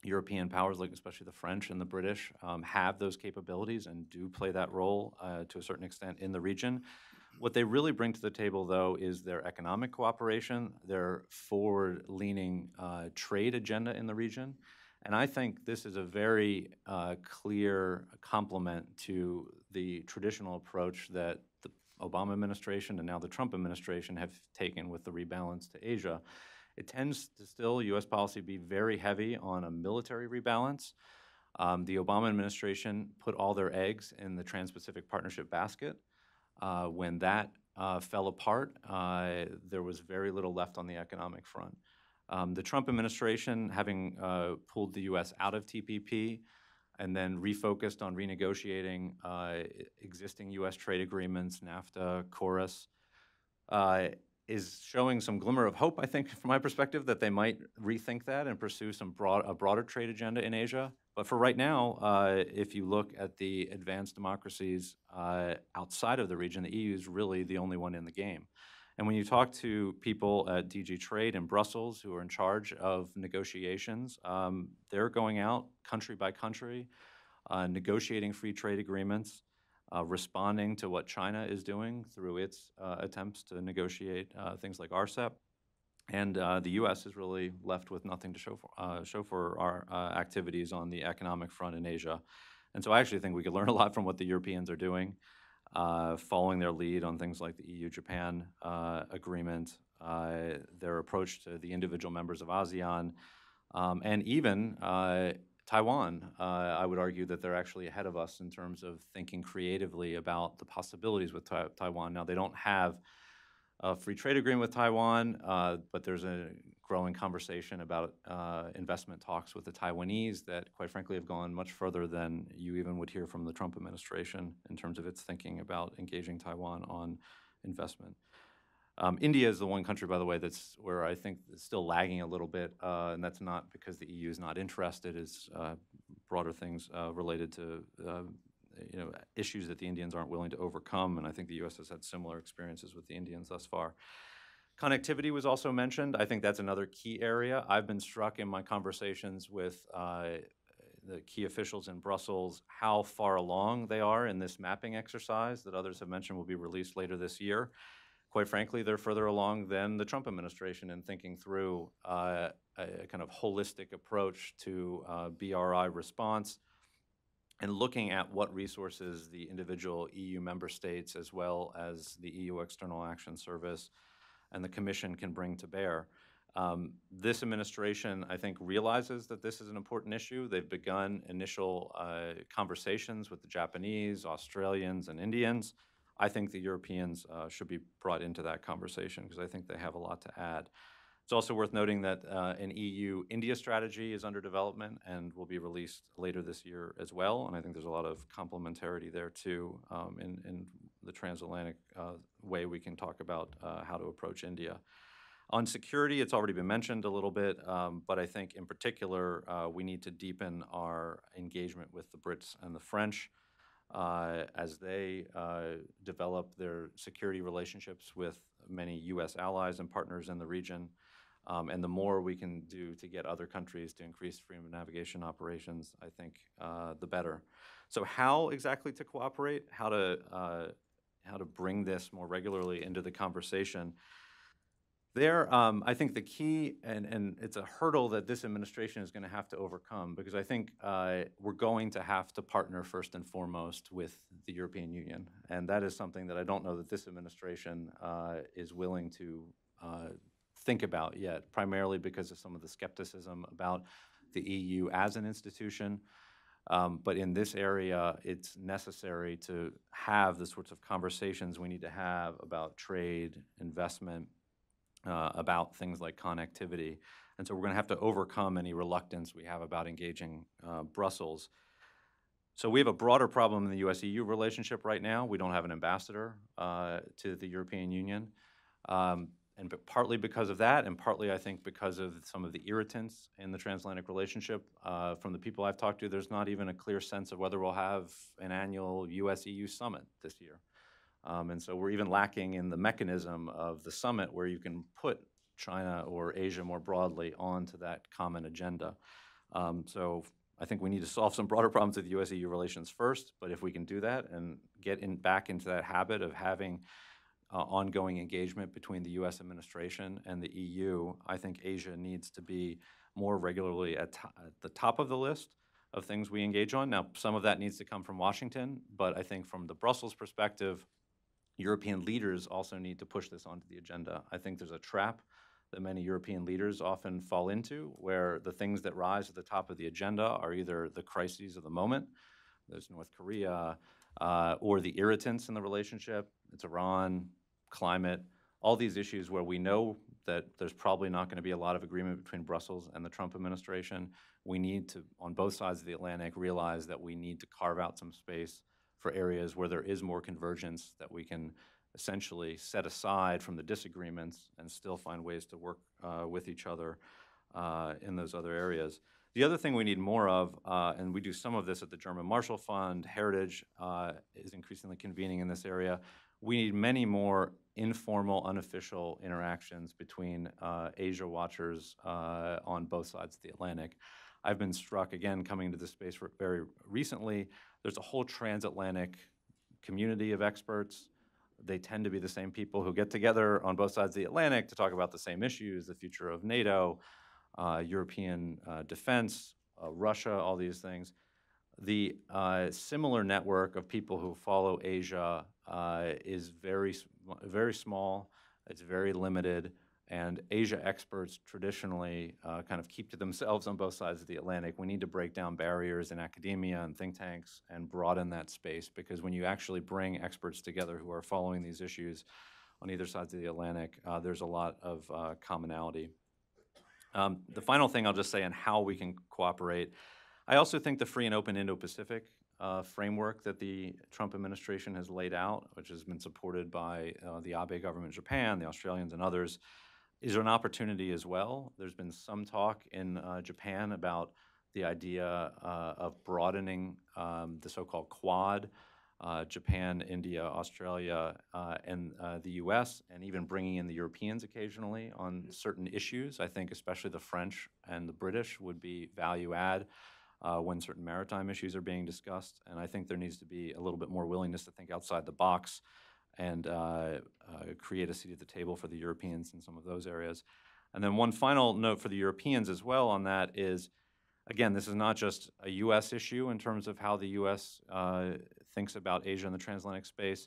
European powers, like especially the French and the British, have those capabilities and do play that role to a certain extent in the region. What they really bring to the table, though, is their economic cooperation, their forward-leaning trade agenda in the region. And I think this is a very clear complement to the traditional approach that the Obama administration and now the Trump administration have taken with the rebalance to Asia. It tends to still, U.S. policy, be very heavy on a military rebalance. The Obama administration put all their eggs in the Trans-Pacific Partnership basket. When that fell apart, there was very little left on the economic front. The Trump administration, having pulled the U.S. out of TPP and then refocused on renegotiating existing U.S. trade agreements, NAFTA, KORUS, is showing some glimmer of hope, I think, from my perspective, that they might rethink that and pursue a broader trade agenda in Asia. But for right now, if you look at the advanced democracies outside of the region, the EU is really the only one in the game. And when you talk to people at DG Trade in Brussels who are in charge of negotiations, they're going out country by country, negotiating free trade agreements, responding to what China is doing through its attempts to negotiate things like RCEP. And the U.S. is really left with nothing to show for our activities on the economic front in Asia. And so I actually think we could learn a lot from what the Europeans are doing, following their lead on things like the EU-Japan agreement, their approach to the individual members of ASEAN, and even Taiwan. I would argue that they're actually ahead of us in terms of thinking creatively about the possibilities with Taiwan. Now, they don't have a free trade agreement with Taiwan, but there's a growing conversation about investment talks with the Taiwanese that, quite frankly, have gone much further than you even would hear from the Trump administration in terms of its thinking about engaging Taiwan on investment. India is the one country, by the way, that's where I think it's still lagging a little bit, and that's not because the EU is not interested. It's broader things related to issues that the Indians aren't willing to overcome, and I think the U.S. has had similar experiences with the Indians thus far. Connectivity was also mentioned. I think that's another key area. I've been struck in my conversations with the key officials in Brussels how far along they are in this mapping exercise that others have mentioned will be released later this year. Quite frankly, they're further along than the Trump administration in thinking through a kind of holistic approach to BRI response and looking at what resources the individual EU member states, as well as the EU External Action Service and the Commission, can bring to bear. This administration, I think, realizes that this is an important issue. They've begun initial conversations with the Japanese, Australians, and Indians. I think the Europeans should be brought into that conversation because I think they have a lot to add. It's also worth noting that an EU-India strategy is under development and will be released later this year as well, and I think there's a lot of complementarity there too in the transatlantic way we can talk about how to approach India. On security, it's already been mentioned a little bit, but I think in particular we need to deepen our engagement with the Brits and the French. as they develop their security relationships with many U.S. allies and partners in the region. And the more we can do to get other countries to increase freedom of navigation operations, I think the better. So how exactly to cooperate, how to bring this more regularly into the conversation. There, I think the key, and it's a hurdle that this administration is going to have to overcome, because I think we're going to have to partner first and foremost with the European Union. And that is something that I don't know that this administration is willing to think about yet, primarily because of some of the skepticism about the EU as an institution. But in this area, it's necessary to have the sorts of conversations we need to have about trade, investment, about things like connectivity. And so we're going to have to overcome any reluctance we have about engaging Brussels. So we have a broader problem in the US-EU relationship right now. We don't have an ambassador to the European Union. And partly because of that, and partly, I think, because of some of the irritants in the transatlantic relationship, from the people I've talked to, there's not even a clear sense of whether we'll have an annual US-EU summit this year. And so we're even lacking in the mechanism of the summit where you can put China or Asia more broadly onto that common agenda. So I think we need to solve some broader problems with US-EU relations first, but if we can do that and get back into that habit of having ongoing engagement between the U.S. administration and the EU, I think Asia needs to be more regularly at the top of the list of things we engage on. Now, some of that needs to come from Washington, but I think from the Brussels perspective, European leaders also need to push this onto the agenda. I think there's a trap that many European leaders often fall into, where the things that rise at the top of the agenda are either the crises of the moment, there's North Korea, or the irritants in the relationship, it's Iran, climate, all these issues where we know that there's probably not going to be a lot of agreement between Brussels and the Trump administration. We need to, on both sides of the Atlantic, realize that we need to carve out some space for areas where there is more convergence, that we can essentially set aside from the disagreements and still find ways to work with each other in those other areas. The other thing we need more of, and we do some of this at the German Marshall Fund, Heritage is increasingly convening in this area. We need many more informal, unofficial interactions between Asia watchers on both sides of the Atlantic. I've been struck, again, coming into this space very recently, there's a whole transatlantic community of experts. They tend to be the same people who get together on both sides of the Atlantic to talk about the same issues, the future of NATO, European defense, Russia, all these things. The similar network of people who follow Asia is very small, it's very limited, and Asia experts traditionally kind of keep to themselves on both sides of the Atlantic. We need to break down barriers in academia and think tanks and broaden that space, because when you actually bring experts together who are following these issues on either sides of the Atlantic, there's a lot of commonality. The final thing I'll just say on how we can cooperate, I also think the free and open Indo-Pacific framework that the Trump administration has laid out, which has been supported by the Abe government in Japan, the Australians and others, is an opportunity as well. There's been some talk in Japan about the idea of broadening the so-called Quad, Japan, India, Australia, and the US, and even bringing in the Europeans occasionally on certain issues. I think especially the French and the British would be value add when certain maritime issues are being discussed. And I think there needs to be a little bit more willingness to think outside the box and create a seat at the table for the Europeans in some of those areas. And then one final note for the Europeans as well on that is, again, this is not just a U.S. issue in terms of how the U.S. Thinks about Asia and the transatlantic space.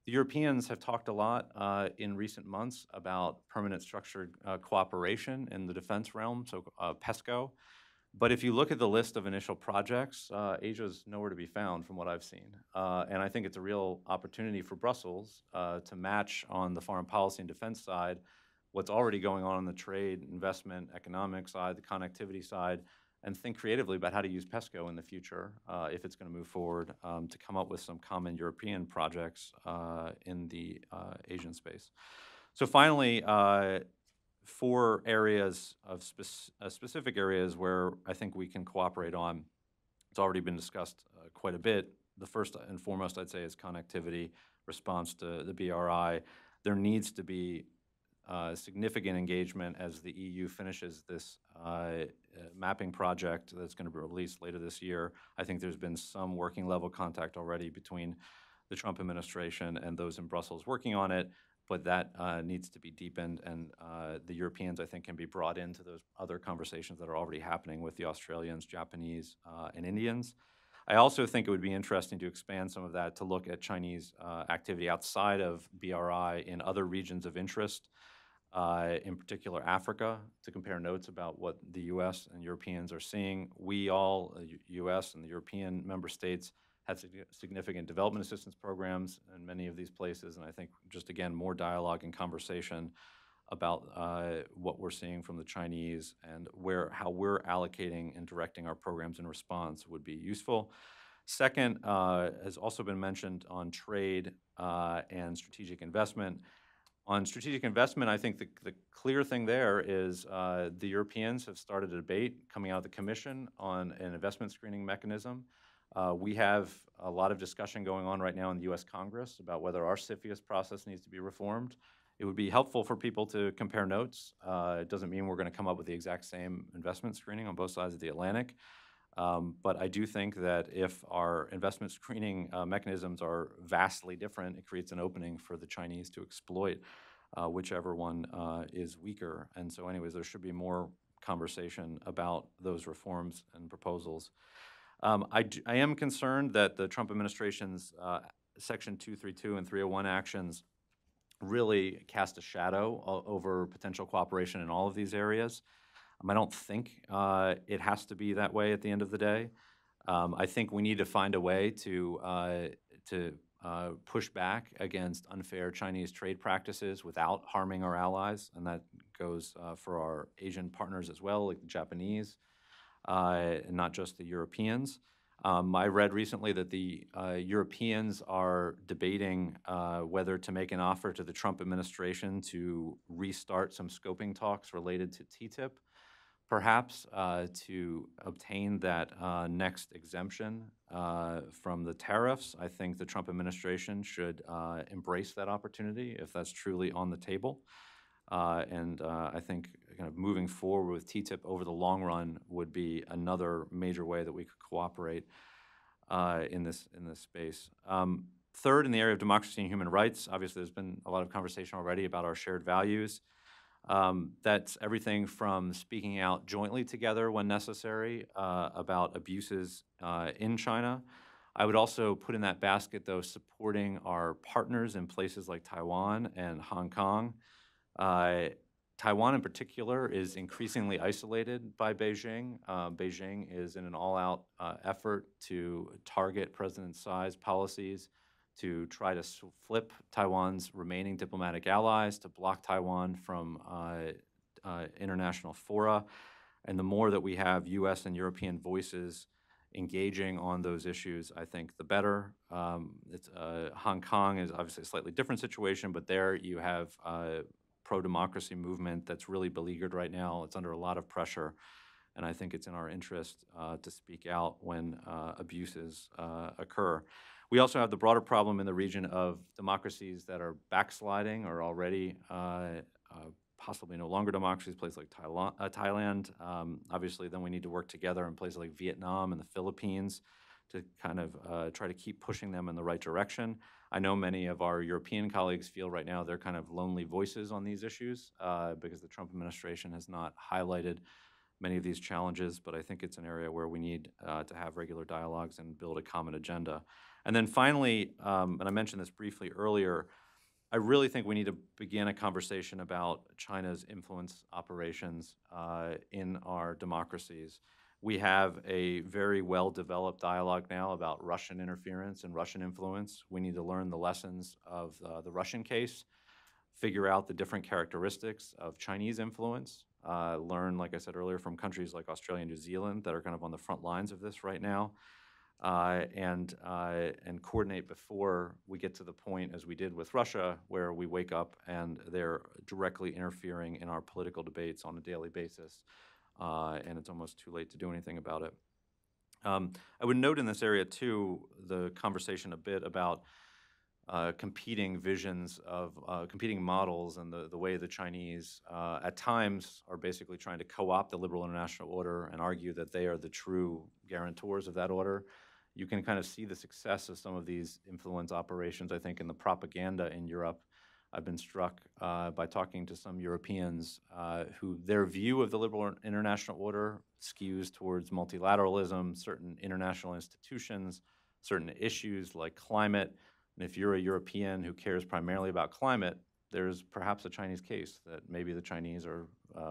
The Europeans have talked a lot in recent months about permanent structured cooperation in the defense realm, so PESCO. But if you look at the list of initial projects, Asia's nowhere to be found from what I've seen. And I think it's a real opportunity for Brussels to match on the foreign policy and defense side what's already going on the trade, investment, economic side, the connectivity side, and think creatively about how to use PESCO in the future if it's going to move forward to come up with some common European projects in the Asian space. So finally, 4 areas of specific areas where I think we can cooperate on. It's already been discussed quite a bit. the first and foremost, I'd say, is connectivity, response to the BRI. There needs to be significant engagement as the EU finishes this mapping project that's going to be released later this year. I think there's been some working level contact already between the Trump administration and those in Brussels working on it, but that needs to be deepened, and the Europeans, I think, can be brought into those other conversations that are already happening with the Australians, Japanese, and Indians. I also think it would be interesting to expand some of that to look at Chinese activity outside of BRI in other regions of interest, in particular Africa, to compare notes about what the U.S. and Europeans are seeing. We all, U.S. and the European member states, had significant development assistance programs in many of these places, and I think just, again, more dialogue and conversation about what we're seeing from the Chinese and how we're allocating and directing our programs in response would be useful. Second, has also been mentioned on trade and strategic investment. On strategic investment, I think the clear thing there is the Europeans have started a debate coming out of the Commission on an investment screening mechanism. We have a lot of discussion going on right now in the U.S. Congress about whether our CFIUS process needs to be reformed. It would be helpful for people to compare notes. It doesn't mean we're going to come up with the exact same investment screening on both sides of the Atlantic. But I do think that if our investment screening mechanisms are vastly different, it creates an opening for the Chinese to exploit whichever one is weaker. And so anyways, there should be more conversation about those reforms and proposals. I am concerned that the Trump administration's Section 232 and 301 actions really cast a shadow over potential cooperation in all of these areas. I don't think it has to be that way at the end of the day. I think we need to find a way to push back against unfair Chinese trade practices without harming our allies, and that goes for our Asian partners as well, like the Japanese, and not just the Europeans. I read recently that the Europeans are debating whether to make an offer to the Trump administration to restart some scoping talks related to TTIP, perhaps to obtain that next exemption from the tariffs. I think the Trump administration should embrace that opportunity if that's truly on the table. And I think kind of moving forward with TTIP over the long run would be another major way that we could cooperate in this space. Third, in the area of democracy and human rights, obviously there's been a lot of conversation already about our shared values. That's everything from speaking out jointly together when necessary about abuses in China. I would also put in that basket, though, supporting our partners in places like Taiwan and Hong Kong. Taiwan in particular is increasingly isolated by Beijing. Beijing is in an all-out effort to target President Tsai's policies, to try to flip Taiwan's remaining diplomatic allies, to block Taiwan from international fora. And the more that we have U.S. and European voices engaging on those issues, I think the better. Hong Kong is obviously a slightly different situation, but there you have pro-democracy movement that's really beleaguered right now. It's under a lot of pressure, and I think it's in our interest to speak out when abuses occur. We also have the broader problem in the region of democracies that are backsliding or already possibly no longer democracies, places like Thailand. Obviously, then we need to work together in places like Vietnam and the Philippines to kind of try to keep pushing them in the right direction. I know many of our European colleagues feel right now they're kind of lonely voices on these issues because the Trump administration has not highlighted many of these challenges, but I think it's an area where we need to have regular dialogues and build a common agenda. And then finally, and I mentioned this briefly earlier, I really think we need to begin a conversation about China's influence operations in our democracies. We have a very well-developed dialogue now about Russian interference and Russian influence. We need to learn the lessons of the Russian case, figure out the different characteristics of Chinese influence, learn, like I said earlier, from countries like Australia and New Zealand that are kind of on the front lines of this right now, and coordinate before we get to the point, as we did with Russia, where we wake up and they're directly interfering in our political debates on a daily basis. And it's almost too late to do anything about it. I would note in this area, too, the conversation a bit about competing visions of competing models and the way the Chinese at times are basically trying to co-opt the liberal international order and argue that they are the true guarantors of that order. You can kind of see the success of some of these influence operations, I think, in the propaganda in Europe. I've been struck by talking to some Europeans who their view of the liberal international order skews towards multilateralism, certain international institutions, certain issues like climate. And if you're a European who cares primarily about climate, there's perhaps a Chinese case that maybe the Chinese are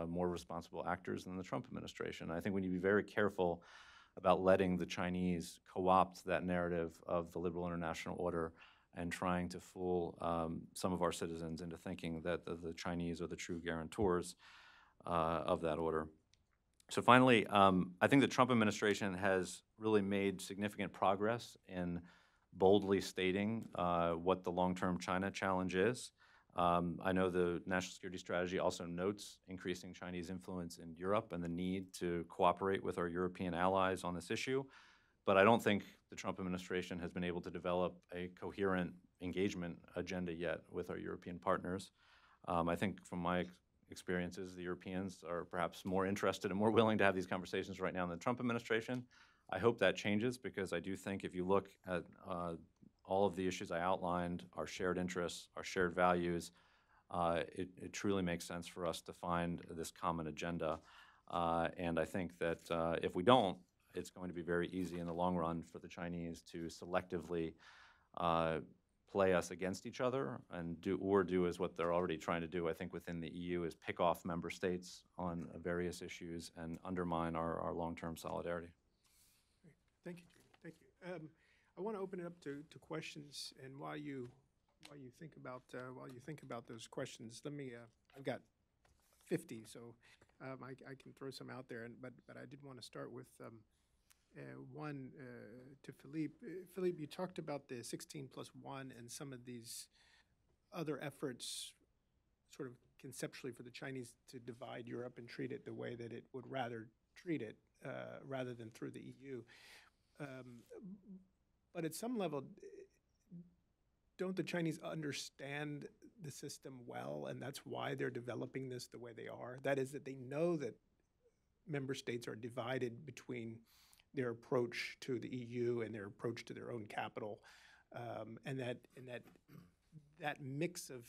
more responsible actors than the Trump administration. I think we need to be very careful about letting the Chinese co-opt that narrative of the liberal international order and trying to fool some of our citizens into thinking that the Chinese are the true guarantors of that order. So finally, I think the Trump administration has really made significant progress in boldly stating what the long-term China challenge is. I know the national security strategy also notes increasing Chinese influence in Europe and the need to cooperate with our European allies on this issue. But I don't think the Trump administration has been able to develop a coherent engagement agenda yet with our European partners. I think from my experiences, the Europeans are perhaps more interested and more willing to have these conversations right now in the Trump administration. I hope that changes, because I do think if you look at all of the issues I outlined, our shared interests, our shared values, it truly makes sense for us to find this common agenda. And I think that if we don't, it's going to be very easy in the long run for the Chinese to selectively play us against each other and do as what they're already trying to do, I think, within the EU, is pick off member states on various issues and undermine our long-term solidarity. Thank you, Jamie. Thank you. I want to open it up to questions, and while you think about those questions, let me. I've got 50, so I can throw some out there, but I did want to start with one to Philippe. Philippe, you talked about the 16+1 and some of these other efforts, sort of conceptually, for the Chinese to divide Europe and treat it the way that it would rather treat it, rather than through the EU. But at some level, don't the Chinese understand the system well, and that's why they're developing this the way they are? That is, that they know that member states are divided between their approach to the EU and their approach to their own capital, and that mix of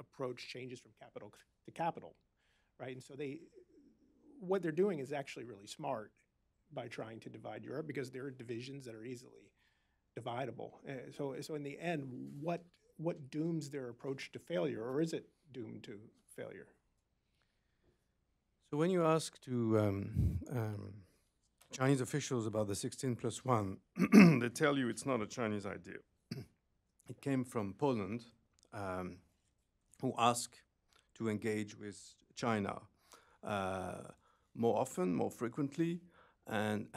approach changes from capital to capital, right? And so what they're doing is actually really smart by trying to divide Europe, because there are divisions that are easily dividable. So in the end, what dooms their approach to failure, or is it doomed to failure? So when you ask to Chinese officials about the 16+1, they tell you it's not a Chinese idea. It came from Poland, who asked to engage with China more often, more frequently, and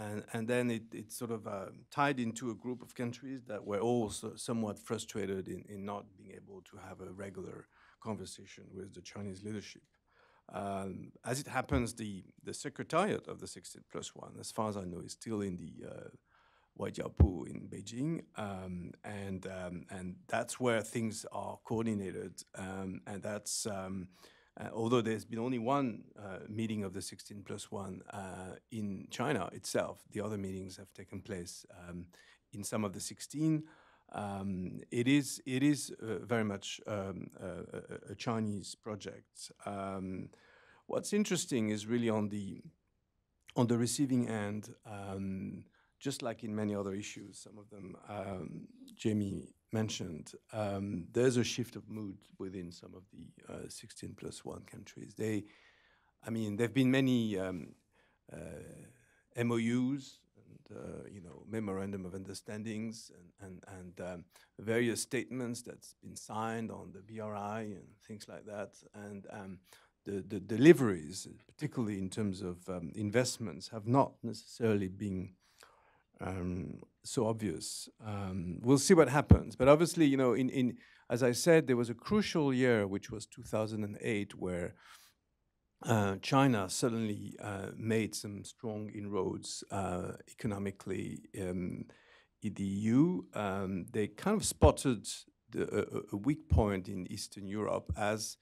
then it sort of tied into a group of countries that were also somewhat frustrated in not being able to have a regular conversation with the Chinese leadership. As it happens, the secretariat of the 16+1, as far as I know, is still in the Waijiaopu in Beijing, and that's where things are coordinated, and that's although there's been only one meeting of the 16+1 in China itself, the other meetings have taken place in some of the 16. It is very much a Chinese project. What's interesting is really on the receiving end, just like in many other issues, some of them Jamie mentioned, there's a shift of mood within some of the 16+1 countries. There've been many MOUs and memorandum of understandings and various statements that's been signed on the BRI and things like that, and the deliveries, particularly in terms of investments, have not necessarily been so obvious. We'll see what happens. But obviously, as I said, there was a crucial year, which was 2008, where China suddenly made some strong inroads economically in the EU. They kind of spotted a weak point in Eastern Europe as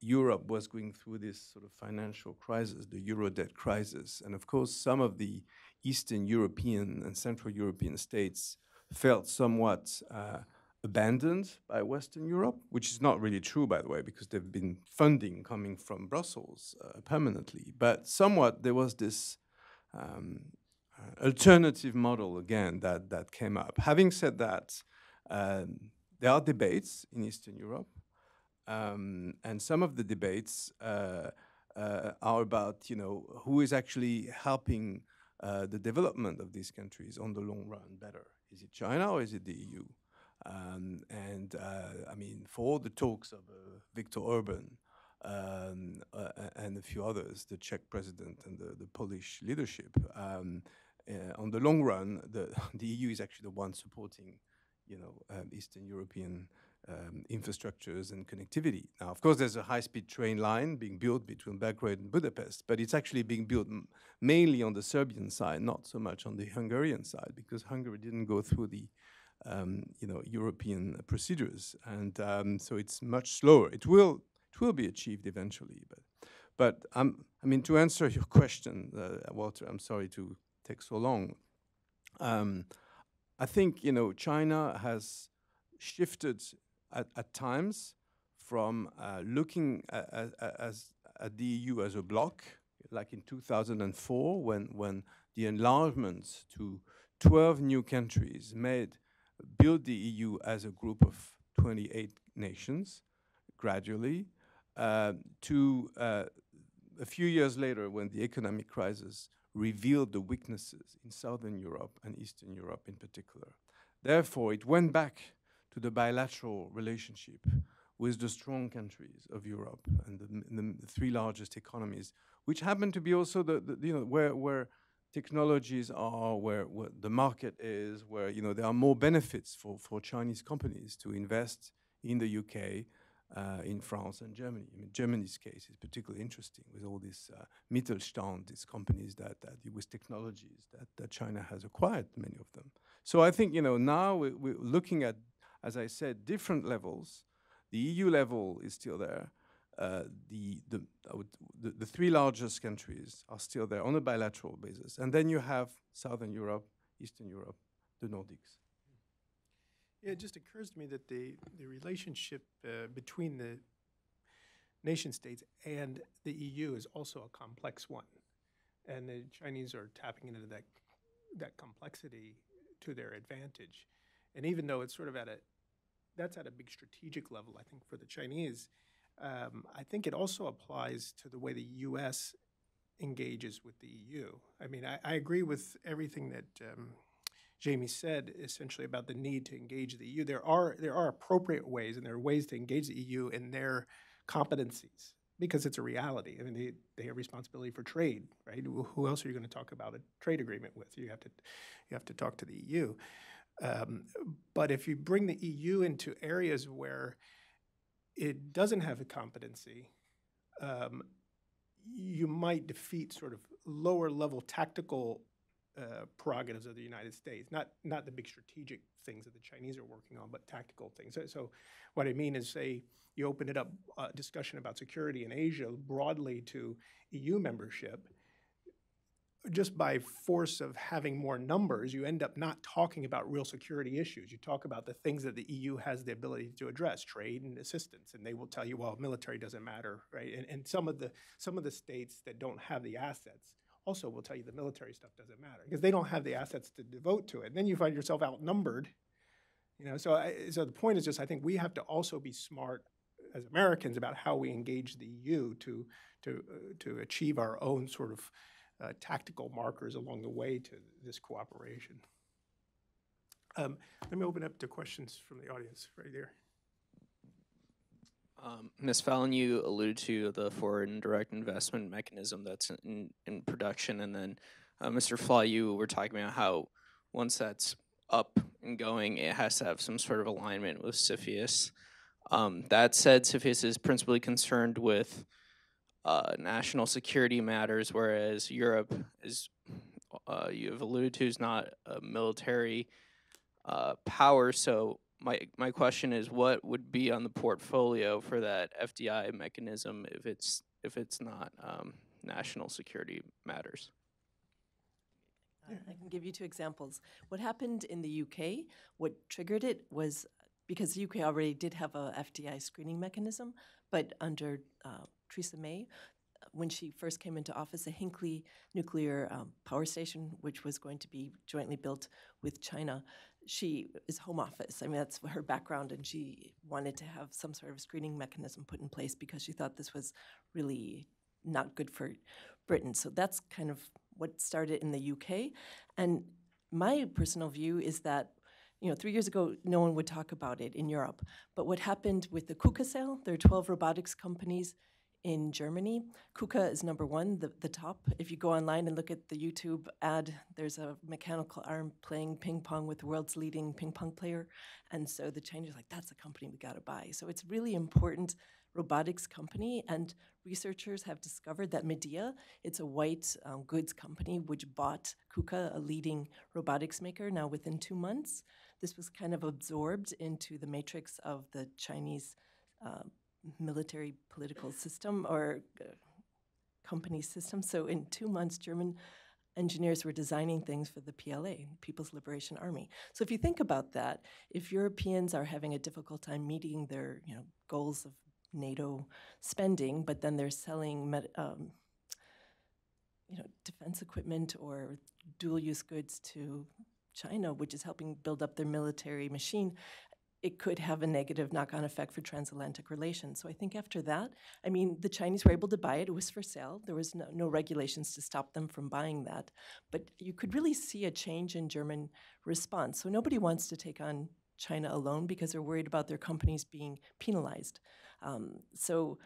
Europe was going through this sort of financial crisis, the Euro debt crisis. And of course, some of the Eastern European and Central European states felt somewhat abandoned by Western Europe, which is not really true, by the way, because there've been funding coming from Brussels permanently. But somewhat there was this alternative model again that came up. Having said that, there are debates in Eastern Europe, and some of the debates are about, who is actually helping the development of these countries on the long run better. Is it China or is it the EU? I mean, for all the talks of Viktor Orban and a few others, the Czech president and the Polish leadership, on the long run, the EU is actually the one supporting, Eastern European infrastructures and connectivity. Now, of course, there's a high-speed train line being built between Belgrade and Budapest, but it's actually being built mainly on the Serbian side, not so much on the Hungarian side, because Hungary didn't go through the European procedures, and so it's much slower. It will be achieved eventually, but I mean, to answer your question, Walter, I'm sorry to take so long. I think China has shifted at times from looking at the EU as a bloc, like in 2004, when the enlargement to 12 new countries built the EU as a group of 28 nations, gradually, to a few years later, when the economic crisis revealed the weaknesses in Southern Europe and Eastern Europe in particular. Therefore, it went back to the bilateral relationship with the strong countries of Europe and the three largest economies, which happen to be also where technologies are, where the market is, where there are more benefits for Chinese companies to invest in the UK, in France and Germany. I mean, Germany's case is particularly interesting with all these Mittelstand, these companies with technologies that China has acquired, many of them. So I think now we're looking at, as I said, different levels. The EU level is still there. The three largest countries are still there on a bilateral basis. And then you have Southern Europe, Eastern Europe, the Nordics. Yeah, it just occurs to me that the relationship between the nation states and the EU is also a complex one. And the Chinese are tapping into that complexity to their advantage. And even though it's sort of that's at a big strategic level, I think, for the Chinese, I think it also applies to the way the U.S. engages with the EU. I mean, I agree with everything that Jamie said, essentially, about the need to engage the EU. There are appropriate ways, and there are ways to engage the EU in their competencies, because it's a reality. I mean, they have responsibility for trade, right? Who else are you going to talk about a trade agreement with? You have to talk to the EU. But if you bring the EU into areas where it doesn't have a competency, you might defeat sort of lower level tactical prerogatives of the United States, not the big strategic things that the Chinese are working on, but tactical things. So what I mean is, say, you open it up, discussion about security in Asia broadly to EU membership. Just by force of having more numbers, you end up not talking about real security issues. You talk about the things that the EU has the ability to address, trade and assistance, and they will tell you, well, military doesn't matter, right? And some of the states that don't have the assets also will tell you the military stuff doesn't matter because they don't have the assets to devote to it. And then you find yourself outnumbered, So the point is just, I think we have to also be smart as Americans about how we engage the EU to achieve our own sort of tactical markers along the way to this cooperation. Let me open up to questions from the audience right there. Ms. Fallon, you alluded to the foreign direct investment mechanism that's in production, and then Mr. Flaw, you were talking about how once that's up and going, it has to have some sort of alignment with CFIUS. That said, CFIUS is principally concerned with national security matters, whereas Europe is, you have alluded to, is not a military power. So my question is, what would be on the portfolio for that FDI mechanism if it's not national security matters? I can give you two examples. What happened in the UK, what triggered it was because the UK already did have a FDI screening mechanism, but under Theresa May, when she first came into office, the Hinkley nuclear power station, which was going to be jointly built with China, she is Home Office. I mean, that's her background, and she wanted to have some sort of screening mechanism put in place because she thought this was really not good for Britain. So that's kind of what started in the UK. And my personal view is that, 3 years ago, no one would talk about it in Europe. But what happened with the KUKA sale, there are 12 robotics companies in Germany. KUKA is number one, the top. If you go online and look at the YouTube ad, there's a mechanical arm playing ping pong with the world's leading ping pong player. And so the Chinese are like, that's a company we gotta buy. So it's really important robotics company, and researchers have discovered that Medea, it's a white goods company which bought KUKA, a leading robotics maker. Now within 2 months, this was kind of absorbed into the matrix of the Chinese military political system or company system. So in 2 months, German engineers were designing things for the PLA, People's Liberation Army. So if you think about that, if Europeans are having a difficult time meeting their goals of NATO spending, but then they're selling defense equipment or dual-use goods to China, which is helping build up their military machine, it could have a negative knock-on effect for transatlantic relations. So I think after that, the Chinese were able to buy it. It was for sale. There was no regulations to stop them from buying that. But you could really see a change in German response. So nobody wants to take on China alone because they're worried about their companies being penalized. So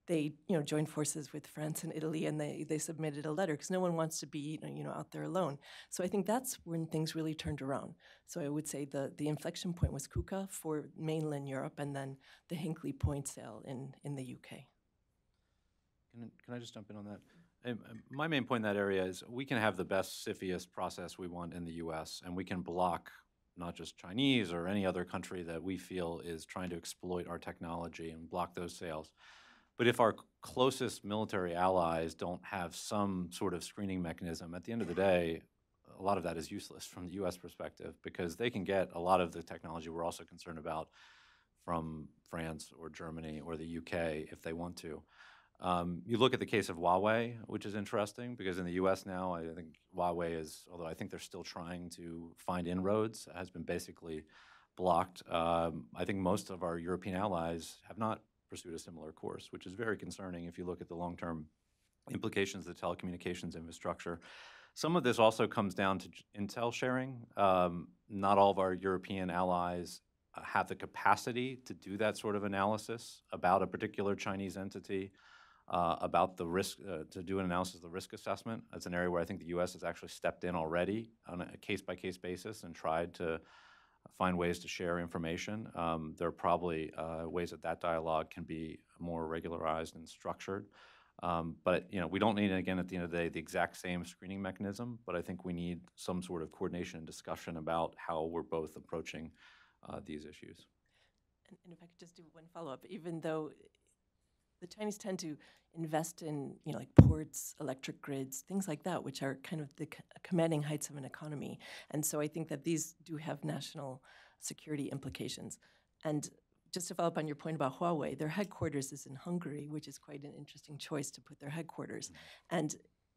they joined forces with France and Italy, and they submitted a letter because no one wants to be out there alone. So I think that's when things really turned around. So I would say the inflection point was KUKA for mainland Europe, and then the Hinkley point sale in the UK. Can I just jump in on that? My main point in that area is we can have the best, CFIUS process we want in the US, and we can block not just Chinese or any other country that we feel is trying to exploit our technology and block those sales. But if our closest military allies don't have some sort of screening mechanism, at the end of the day, a lot of that is useless from the US perspective because they can get a lot of the technology we're also concerned about from France or Germany or the UK if they want to. You look at the case of Huawei, which is interesting because in the US now, I think Huawei is, although I think they're still trying to find inroads, has been basically blocked. I think most of our European allies have not pursued a similar course, which is very concerning if you look at the long-term implications of the telecommunications infrastructure. Some of this also comes down to intel sharing. Not all of our European allies have the capacity to do that sort of analysis about a particular Chinese entity, about the risk, to do an analysis of the risk assessment. That's an area where I think the US has actually stepped in already on a case-by-case basis and tried to find ways to share information. There are probably ways that dialogue can be more regularized and structured. But we don't need, again, at the end of the day, the exact same screening mechanism, but I think we need some sort of coordination and discussion about how we're both approaching these issues. And if I could just do one follow-up, even though the Chinese tend to invest in, like ports, electric grids, things like that, which are kind of the commanding heights of an economy. And so I think that these do have national security implications. And just to follow up on your point about Huawei, their headquarters is in Hungary, which is quite an interesting choice to put their headquarters. And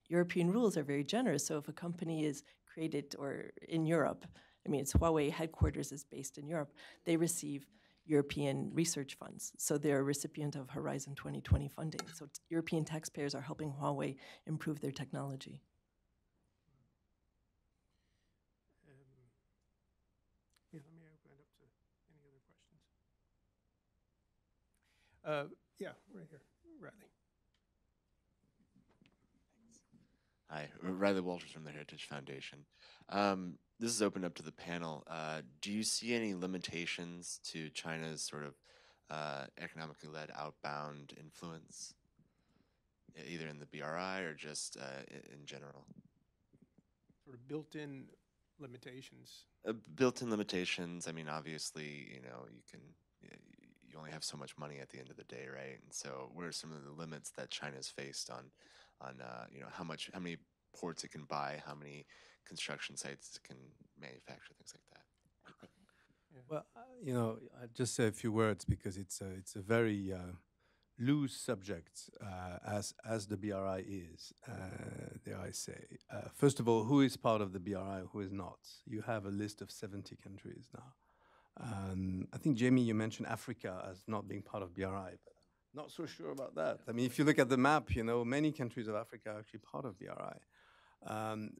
European rules are very generous. So if a company is created or in Europe, it's Huawei headquarters is based in Europe, they receive European research funds. So they're a recipient of Horizon 2020 funding. So European taxpayers are helping Huawei improve their technology. Let me open it up to any other questions. Yeah, right here, Riley. Hi, Riley Walters from the Heritage Foundation. This is open up to the panel. Do you see any limitations to China's sort of economically led outbound influence either in the BRI or just in general? Sort of built-in limitations. Built-in limitations. I mean, obviously, you only have so much money at the end of the day, right? And so, what are some of the limits that China's faced on how many ports it can buy, how many construction sites it can manufacture, things like that? Well, I'll just say a few words because it's a very loose subject, as the BRI is, dare I say. First of all, who is part of the BRI, who is not? You have a list of 70 countries now. I think, Jamie, you mentioned Africa as not being part of BRI, but not so sure about that. I mean, if you look at the map, many countries of Africa are actually part of BRI.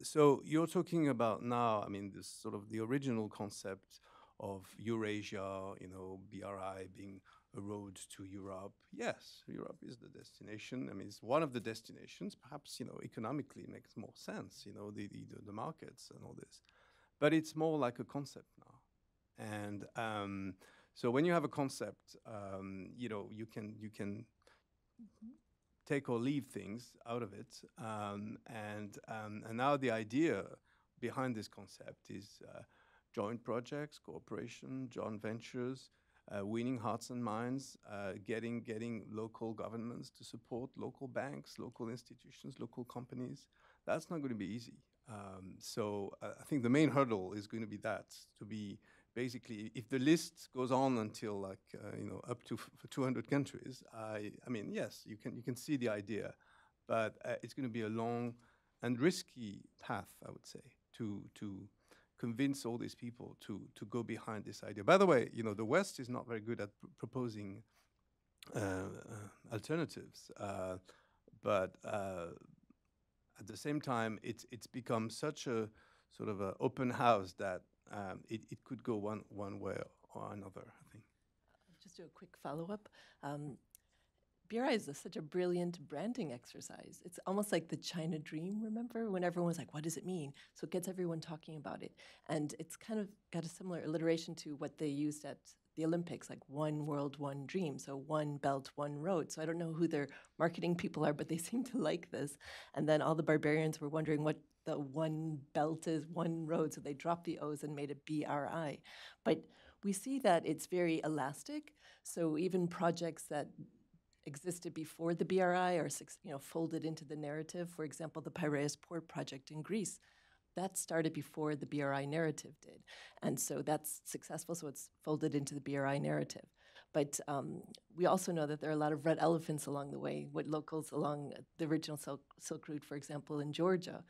So you're talking about now, I mean, this sort of the original concept of Eurasia, BRI being a road to Europe. Yes, Europe is the destination. I mean, it's one of the destinations. Perhaps, economically it makes more sense, the markets and all this. But it's more like a concept now. And so when you have a concept, you can take or leave things out of it. And now the idea behind this concept is joint projects, cooperation, joint ventures, winning hearts and minds, getting local governments to support local banks, local institutions, local companies. That's not going to be easy. So I think the main hurdle is going to be that, to be basically, if the list goes on until up to 200 countries, I mean, yes, you can see the idea, but it's going to be a long and risky path, I would say, to convince all these people to go behind this idea. By the way, the West is not very good at proposing alternatives, but at the same time, it's become such a sort of an open house that it could go one way or another, I think. Just do a quick follow-up. BRI is such a brilliant branding exercise. It's almost like the China dream, remember? When everyone was like, what does it mean? So it gets everyone talking about it. And it's kind of got a similar alliteration to what they used at the Olympics, like one world, one dream. So one belt, one road. So I don't know who their marketing people are, but they seem to like this. And then all the barbarians were wondering what the one belt is, one road. So they dropped the O's and made it BRI. But we see that it's very elastic. So even projects that existed before the BRI or folded into the narrative. For example, the Piraeus Port project in Greece, that started before the BRI narrative did. And so that's successful, so it's folded into the BRI narrative. But we also know that there are a lot of red elephants along the way, what locals along the original Silk Route, for example, in Georgia,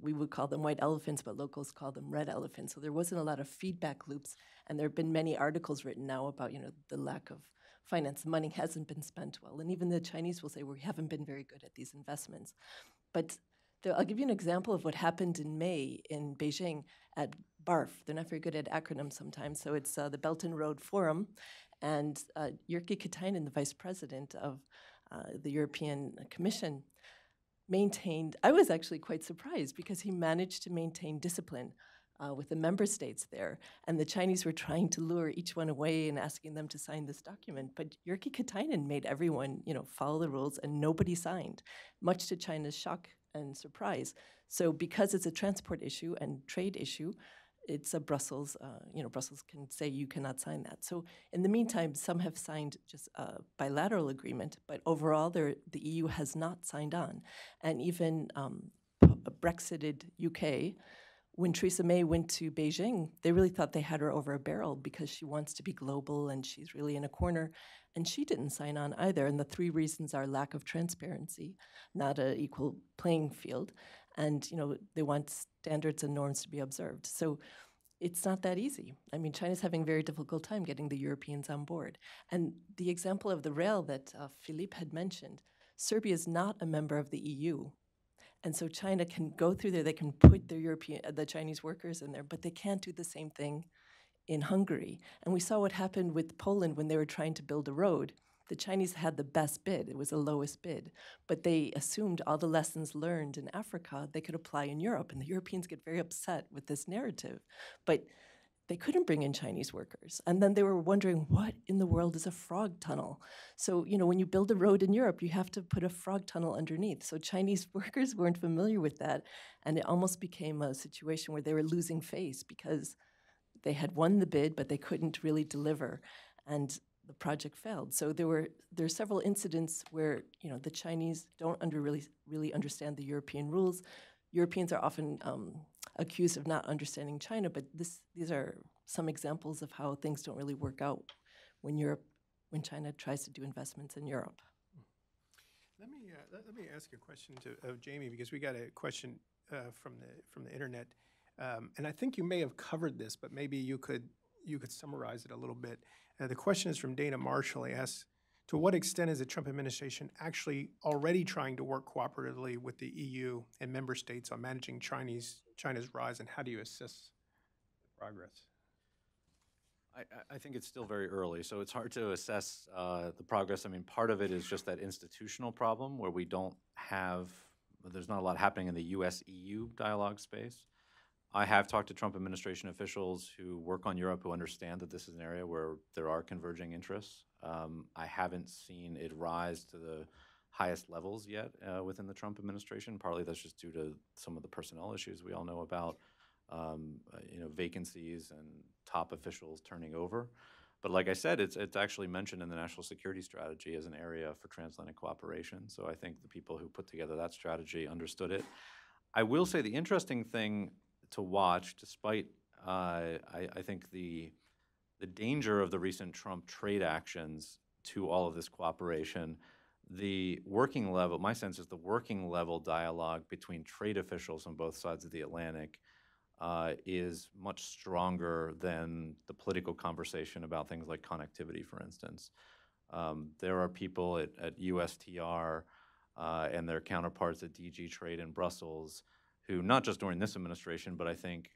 we would call them white elephants, but locals call them red elephants. So there wasn't a lot of feedback loops, and there have been many articles written now about the lack of finance. Money hasn't been spent well. And even the Chinese will say we haven't been very good at these investments. But I'll give you an example of what happened in May in Beijing at BARF. They're not very good at acronyms sometimes. So it's the Belt and Road Forum. And Jyrki Katainen, the vice president of the European Commission, I was actually quite surprised because he managed to maintain discipline with the member states there. And the Chinese were trying to lure each one away and asking them to sign this document. But Jyrki Katainen made everyone, follow the rules, and nobody signed, much to China's shock and surprise. So because it's a transport issue and trade issue, it's a Brussels, Brussels can say you cannot sign that. So in the meantime, some have signed just a bilateral agreement, but overall the EU has not signed on. And even Brexited UK, when Theresa May went to Beijing, they really thought they had her over a barrel because she wants to be global and she's really in a corner. And she didn't sign on either. And the three reasons are lack of transparency, not an equal playing field, and they want standards and norms to be observed. So it's not that easy. I mean, China's having a very difficult time getting the Europeans on board. And the example of the rail that Philippe had mentioned, Serbia is not a member of the EU. And so China can go through there, they can put the Chinese workers in there, but they can't do the same thing in Hungary. And we saw what happened with Poland when they were trying to build a road. The Chinese had the best bid, it was the lowest bid, but they assumed all the lessons learned in Africa they could apply in Europe, and the Europeans get very upset with this narrative. But they couldn't bring in Chinese workers. And then they were wondering, what in the world is a frog tunnel? So, when you build a road in Europe, you have to put a frog tunnel underneath. So Chinese workers weren't familiar with that. And it almost became a situation where they were losing face because they had won the bid, but they couldn't really deliver. And the project failed. So there are several incidents where, the Chinese don't really understand the European rules. Europeans are often accused of not understanding China, but these are some examples of how things don't really work out when China tries to do investments in Europe. Let me ask a question of Jamie, because we got a question from the internet, and I think you may have covered this, but maybe you could summarize it a little bit. The question is from Dana Marshall. He asks, to what extent is the Trump administration actually already trying to work cooperatively with the EU and member states on managing China's rise, and how do you assess the progress? I think it's still very early, so it's hard to assess the progress. I mean, part of it is just that institutional problem where there's not a lot happening in the US-EU dialogue space. I have talked to Trump administration officials who work on Europe who understand that this is an area where there are converging interests. I haven't seen it rise to the highest levels yet within the Trump administration. Partly that's just due to some of the personnel issues we all know about, vacancies and top officials turning over. But like I said, it's actually mentioned in the national security strategy as an area for transatlantic cooperation. So I think the people who put together that strategy understood it. I will say the interesting thing to watch, despite I think the danger of the recent Trump trade actions to all of this cooperation, the working level, my sense is the working level dialogue between trade officials on both sides of the Atlantic is much stronger than the political conversation about things like connectivity, for instance. There are people at USTR and their counterparts at DG Trade in Brussels who, not just during this administration, but I think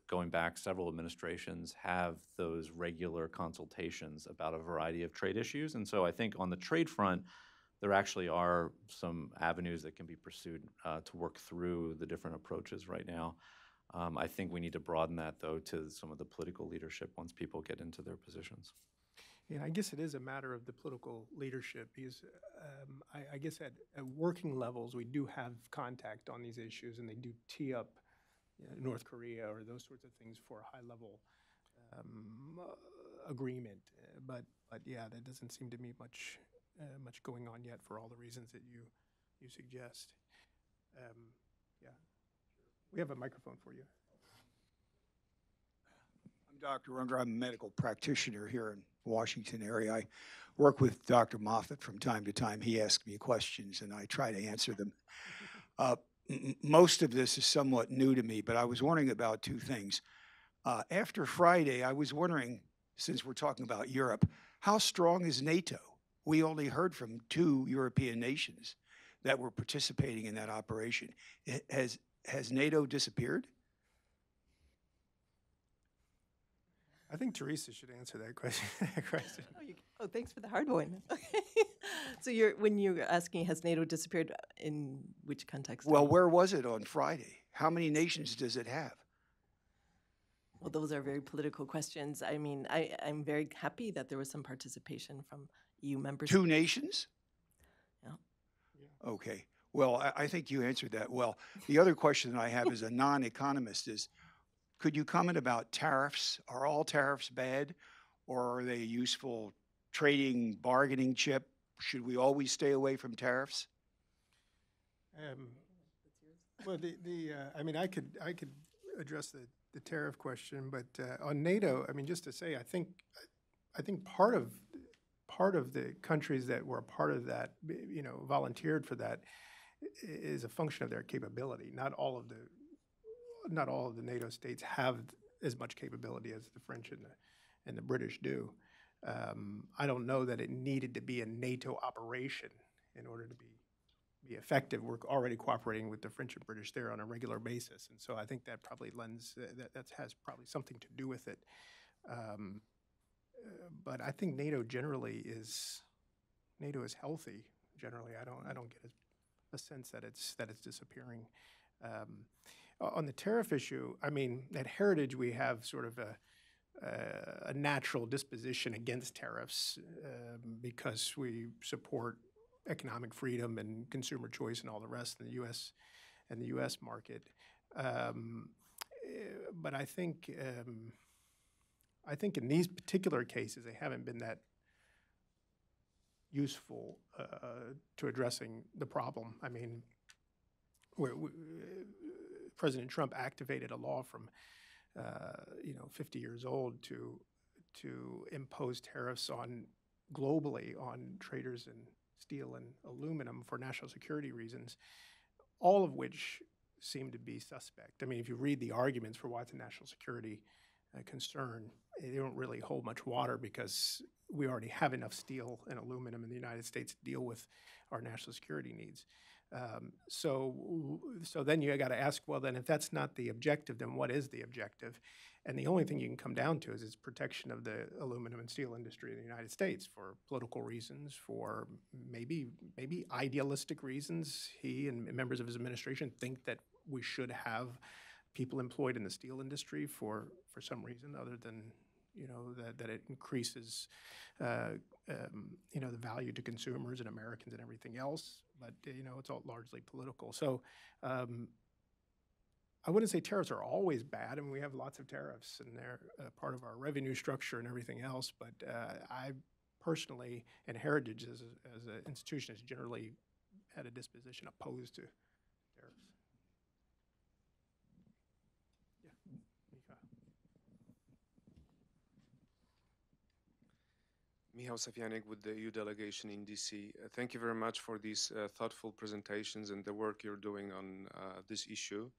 going back several administrations, have those regular consultations about a variety of trade issues. And so I think on the trade front, there actually are some avenues that can be pursued to work through the different approaches right now. I think we need to broaden that, though, to some of the political leadership once people get into their positions. Yeah, I guess it is a matter of the political leadership, because I guess at working levels, we do have contact on these issues, and they do tee up North Korea or those sorts of things for a high-level agreement. But yeah, there doesn't seem to be much going on yet for all the reasons that you suggest. Yeah, we have a microphone for you. I'm Dr. Unger. I'm a medical practitioner here in Washington area. I work with Dr. Moffat from time to time. He asks me questions, and I try to answer them. Most of this is somewhat new to me, but I was wondering about two things. After Friday, I was wondering, since we're talking about Europe, how strong is NATO? We only heard from 2 European nations that were participating in that operation. Has NATO disappeared? I think Teresa should answer that question. Oh, thanks for the hard one. Okay. So when you're asking, has NATO disappeared, in which context? Well, where was it on Friday? How many nations does it have? Well, those are very political questions. I mean, I'm very happy that there was some participation from EU members. 2 nations? Yeah. Okay. Well, I think you answered that well. The other question I have as a non-economist is, could you comment about tariffs? Are all tariffs bad, or are they a useful trading bargaining chip? Should we always stay away from tariffs? Well, I mean, I could address the tariff question, but on NATO, I mean, just to say, I think part of the countries that were a part of that, volunteered for that, is a function of their capability. Not all of the NATO states have as much capability as the French and the British do. I don't know that it needed to be a NATO operation in order to be effective. We're already cooperating with the French and British there on a regular basis, and so I think that probably that has probably something to do with it. But I think NATO generally is healthy. Generally, I don't get a sense that it's disappearing. On the tariff issue, I mean, at Heritage we have sort of a natural disposition against tariffs because we support economic freedom and consumer choice and all the rest in the U.S. market. But I think in these particular cases, they haven't been that useful to addressing the problem. I mean, President Trump activated a law from 50 years old to impose tariffs globally on traders in steel and aluminum for national security reasons, all of which seem to be suspect. I mean, if you read the arguments for why it's a national security concern, they don't really hold much water because we already have enough steel and aluminum in the United States to deal with our national security needs. So then you got to ask, well, then if that's not the objective, then what is the objective? And the only thing you can come down to is its protection of the aluminum and steel industry in the United States for political reasons, for maybe idealistic reasons. He and members of his administration think that we should have people employed in the steel industry for some reason other than that it increases the value to consumers and Americans and everything else. But it's all largely political. So I wouldn't say tariffs are always bad. I mean, we have lots of tariffs, and they're part of our revenue structure and everything else. But I personally, and Heritage as an institution, has generally had a disposition opposed to tariffs. Yeah, Mika. Michał Safianek with the EU delegation in DC. Thank you very much for these thoughtful presentations and the work you're doing on this issue.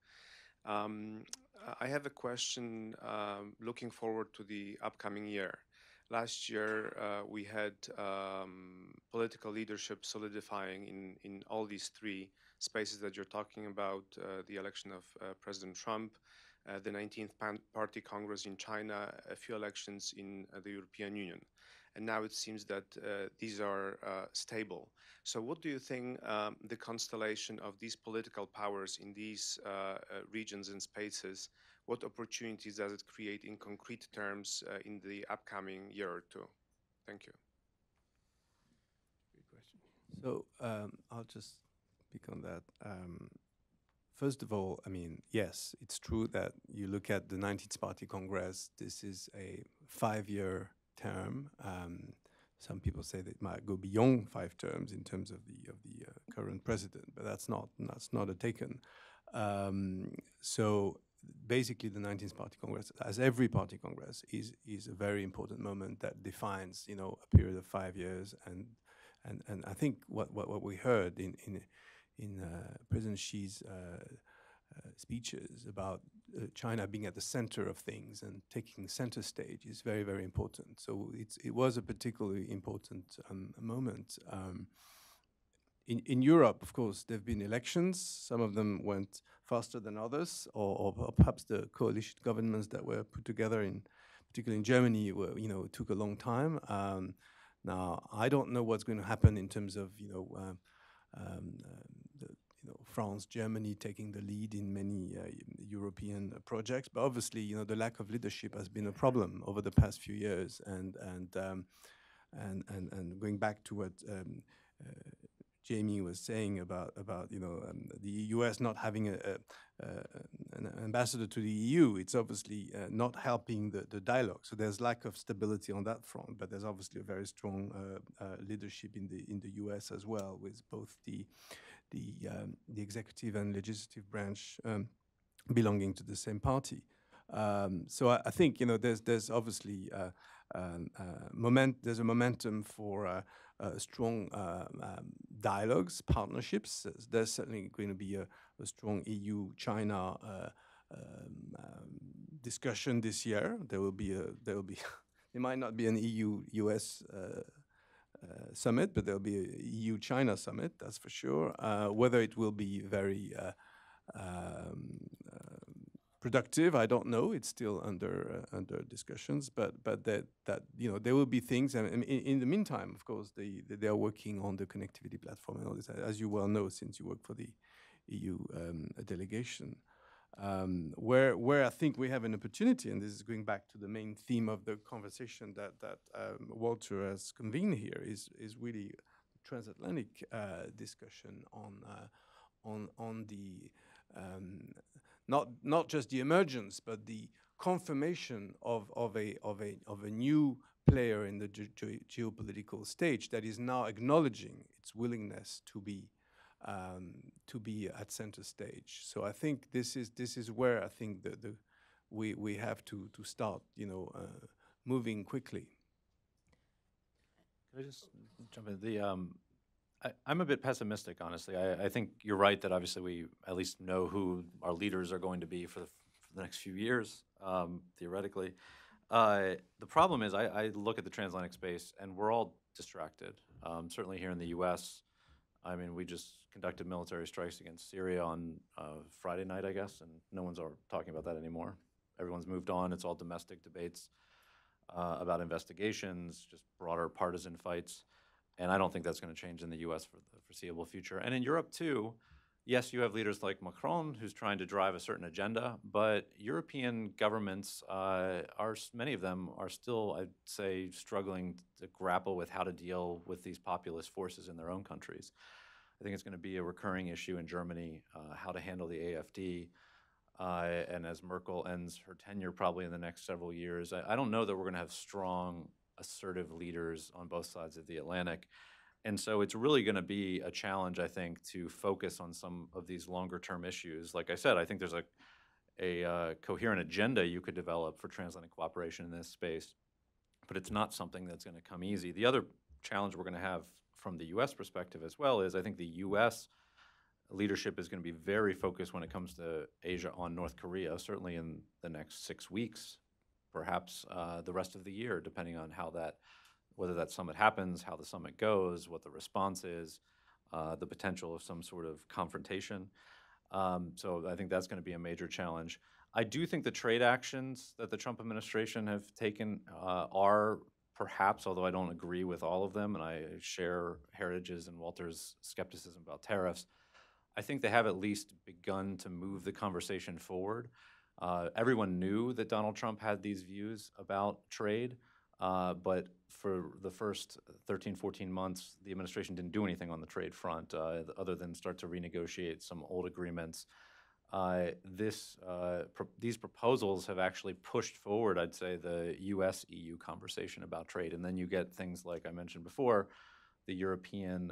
I have a question looking forward to the upcoming year. Last year, we had political leadership solidifying in all these three spaces that you're talking about, the election of President Trump, the 19th Party Congress in China, a few elections in the European Union. And now it seems that these are stable. So what do you think the constellation of these political powers in these regions and spaces, what opportunities does it create in concrete terms in the upcoming year or two? Thank you. Good question. So I'll just speak on that. First of all, I mean, yes, it's true that you look at the 19th Party Congress, this is a 5-year term. Some people say that it might go beyond 5 terms in terms of the current president, but that's not a taken. So basically, the 19th Party Congress, as every party congress, is a very important moment that defines a period of 5 years. And I think what we heard in President Xi's speeches about China being at the center of things and taking center stage is very, very important. So it was a particularly important moment. In Europe, of course, there have been elections. Some of them went faster than others, or perhaps the coalition governments that were put together, particularly in Germany, took a long time. Now, I don't know what's going to happen in terms of France, Germany taking the lead in many European projects, but obviously, the lack of leadership has been a problem over the past few years. And going back to what Jamie was saying about the US not having an ambassador to the EU, it's obviously not helping the dialogue. So there's lack of stability on that front, but there's obviously a very strong leadership in the US as well, with both the executive and legislative branch belonging to the same party. So I think there's obviously there's a momentum for strong dialogues, partnerships. There's certainly going to be a strong EU-China discussion this year. There might not be an EU-US summit, but there'll be a EU-China summit, that's for sure. Whether it will be very productive, I don't know. It's still under discussions, but that there will be things. And in the meantime, of course, they are working on the connectivity platform and all this, as you well know, since you work for the EU delegation. Where I think we have an opportunity, and this is going back to the main theme of the conversation that Walter has convened here, is really transatlantic discussion on the not just the emergence, but the confirmation of a new player in the geopolitical stage that is now acknowledging its willingness to be at center stage. So I think this is where I think we have to start, moving quickly. Can I just jump in? I'm a bit pessimistic, honestly. I think you're right that obviously we at least know who our leaders are going to be for the next few years, theoretically. The problem is I look at the transatlantic space and we're all distracted. Certainly here in the U.S., I mean, we just conducted military strikes against Syria on Friday night, I guess, and no one's talking about that anymore. Everyone's moved on. It's all domestic debates about investigations, just broader partisan fights. And I don't think that's going to change in the U.S. for the foreseeable future. And in Europe, too, yes, you have leaders like Macron who's trying to drive a certain agenda, but European governments, many of them are still, I'd say, struggling to grapple with how to deal with these populist forces in their own countries. I think it's going to be a recurring issue in Germany, how to handle the AfD. And as Merkel ends her tenure probably in the next several years, I don't know that we're going to have strong, assertive leaders on both sides of the Atlantic. And so it's really going to be a challenge, I think, to focus on some of these longer-term issues. Like I said, I think there's a coherent agenda you could develop for transatlantic cooperation in this space, but it's not something that's going to come easy. The other challenge we're going to have from the U.S. perspective as well is I think the U.S. leadership is going to be very focused when it comes to Asia on North Korea, certainly in the next 6 weeks, perhaps the rest of the year, depending on whether that summit happens, how the summit goes, what the response is, the potential of some sort of confrontation. So I think that's going to be a major challenge. I do think the trade actions that the Trump administration have taken are perhaps, although I don't agree with all of them, and I share Heritage's and Walter's skepticism about tariffs, I think they have at least begun to move the conversation forward. Everyone knew that Donald Trump had these views about trade, but for the first 13, 14 months, the administration didn't do anything on the trade front other than start to renegotiate some old agreements. These proposals have actually pushed forward, I'd say, the US-EU conversation about trade. And then you get things like I mentioned before, the European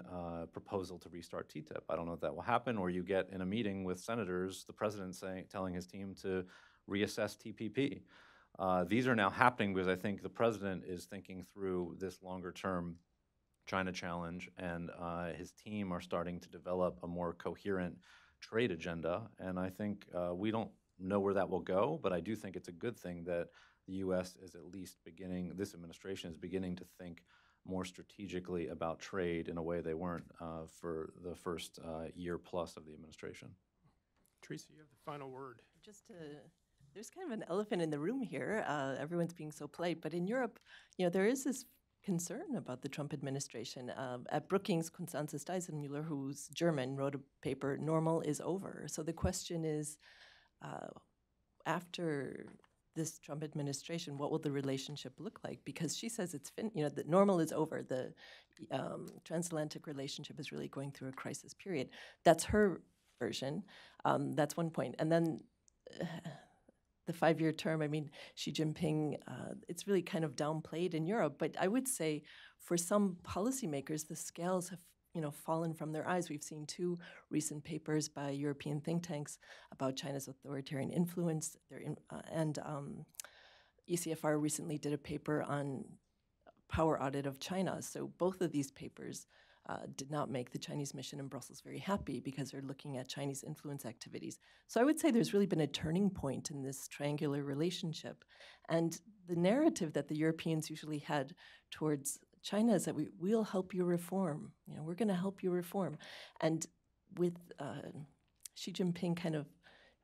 proposal to restart TTIP. I don't know if that will happen, or you get in a meeting with senators, the president telling his team to reassess TPP. These are now happening because I think the president is thinking through this longer-term China challenge, and his team are starting to develop a more coherent trade agenda. And I think we don't know where that will go, but I do think it's a good thing that the U.S. is at least this administration is beginning to think more strategically about trade in a way they weren't for the first year plus of the administration. Teresa, you have the final word. There's kind of an elephant in the room here. Everyone's being so polite, but in Europe, there is this concern about the Trump administration. At Brookings, Constanze Steisenmüller, who's German, wrote a paper, "Normal is over." So the question is, after this Trump administration, what will the relationship look like? Because she says that normal is over. The transatlantic relationship is really going through a crisis period. That's her version. That's one point. And then the 5-year term, I mean, Xi Jinping, it's really kind of downplayed in Europe. But I would say for some policymakers, the scales have fallen from their eyes. We've seen 2 recent papers by European think tanks about China's authoritarian influence. And ECFR recently did a paper on power audit of China. So both of these papers did not make the Chinese mission in Brussels very happy because they're looking at Chinese influence activities. So I would say there's really been a turning point in this triangular relationship. And the narrative that the Europeans usually had towards China is that we'll help you reform. We're going to help you reform. And with Xi Jinping kind of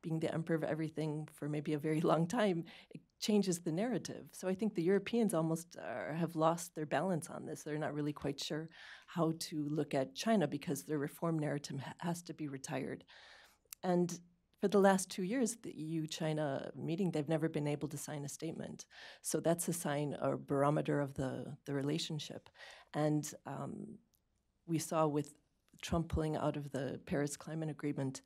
being the emperor of everything for maybe a very long time, it changes the narrative. So I think the Europeans almost have lost their balance on this. They're not really quite sure how to look at China because their reform narrative has to be retired. And for the last 2 years, the EU-China meeting, they've never been able to sign a statement. So that's a sign or barometer of the relationship. And we saw with Trump pulling out of the Paris Climate Agreement,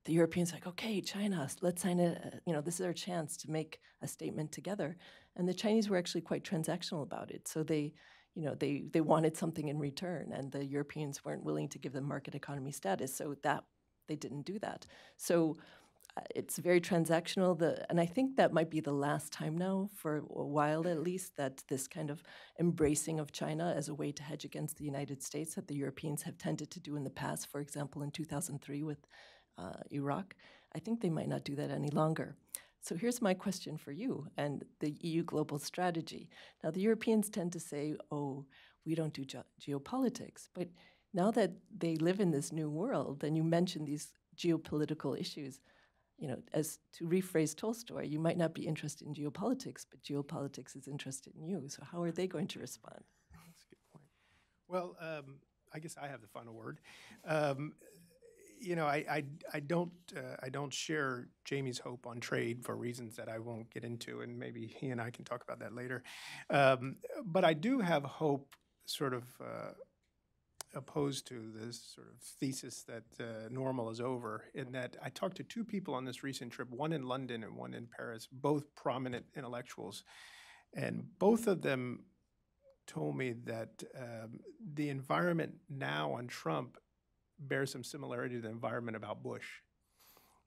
the Europeans like, okay, China, let's sign it. This is our chance to make a statement together. And the Chinese were actually quite transactional about it. So they wanted something in return, and the Europeans weren't willing to give them market economy status. So that they didn't do that. So it's very transactional. And I think that might be the last time now, for a while at least, that this kind of embracing of China as a way to hedge against the United States that the Europeans have tended to do in the past, for example, in 2003 with Iraq. I think they might not do that any longer. So here's my question for you and the EU global strategy. Now, the Europeans tend to say, oh, we don't do geopolitics. But now that they live in this new world, and you mentioned these geopolitical issues, as to rephrase Tolstoy, you might not be interested in geopolitics, but geopolitics is interested in you. So how are they going to respond? That's a good point. Well, I guess I have the final word. I don't share Jamie's hope on trade for reasons that I won't get into, and maybe he and I can talk about that later. But I do have hope, sort of opposed to this sort of thesis that normal is over, in that I talked to two people on this recent trip, one in London and one in Paris, both prominent intellectuals, and both of them told me that the environment now on Trump bears some similarity to the environment about Bush,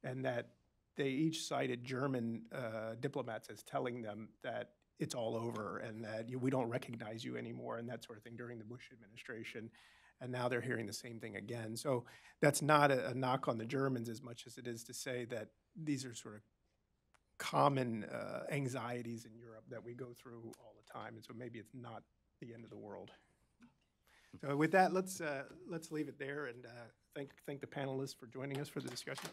and that they each cited German diplomats as telling them that it's all over and that we don't recognize you anymore and that sort of thing during the Bush administration. And now they're hearing the same thing again. So that's not a knock on the Germans as much as it is to say that these are sort of common anxieties in Europe that we go through all the time. And so maybe it's not the end of the world. So with that, let's leave it there and thank the panelists for joining us for the discussion.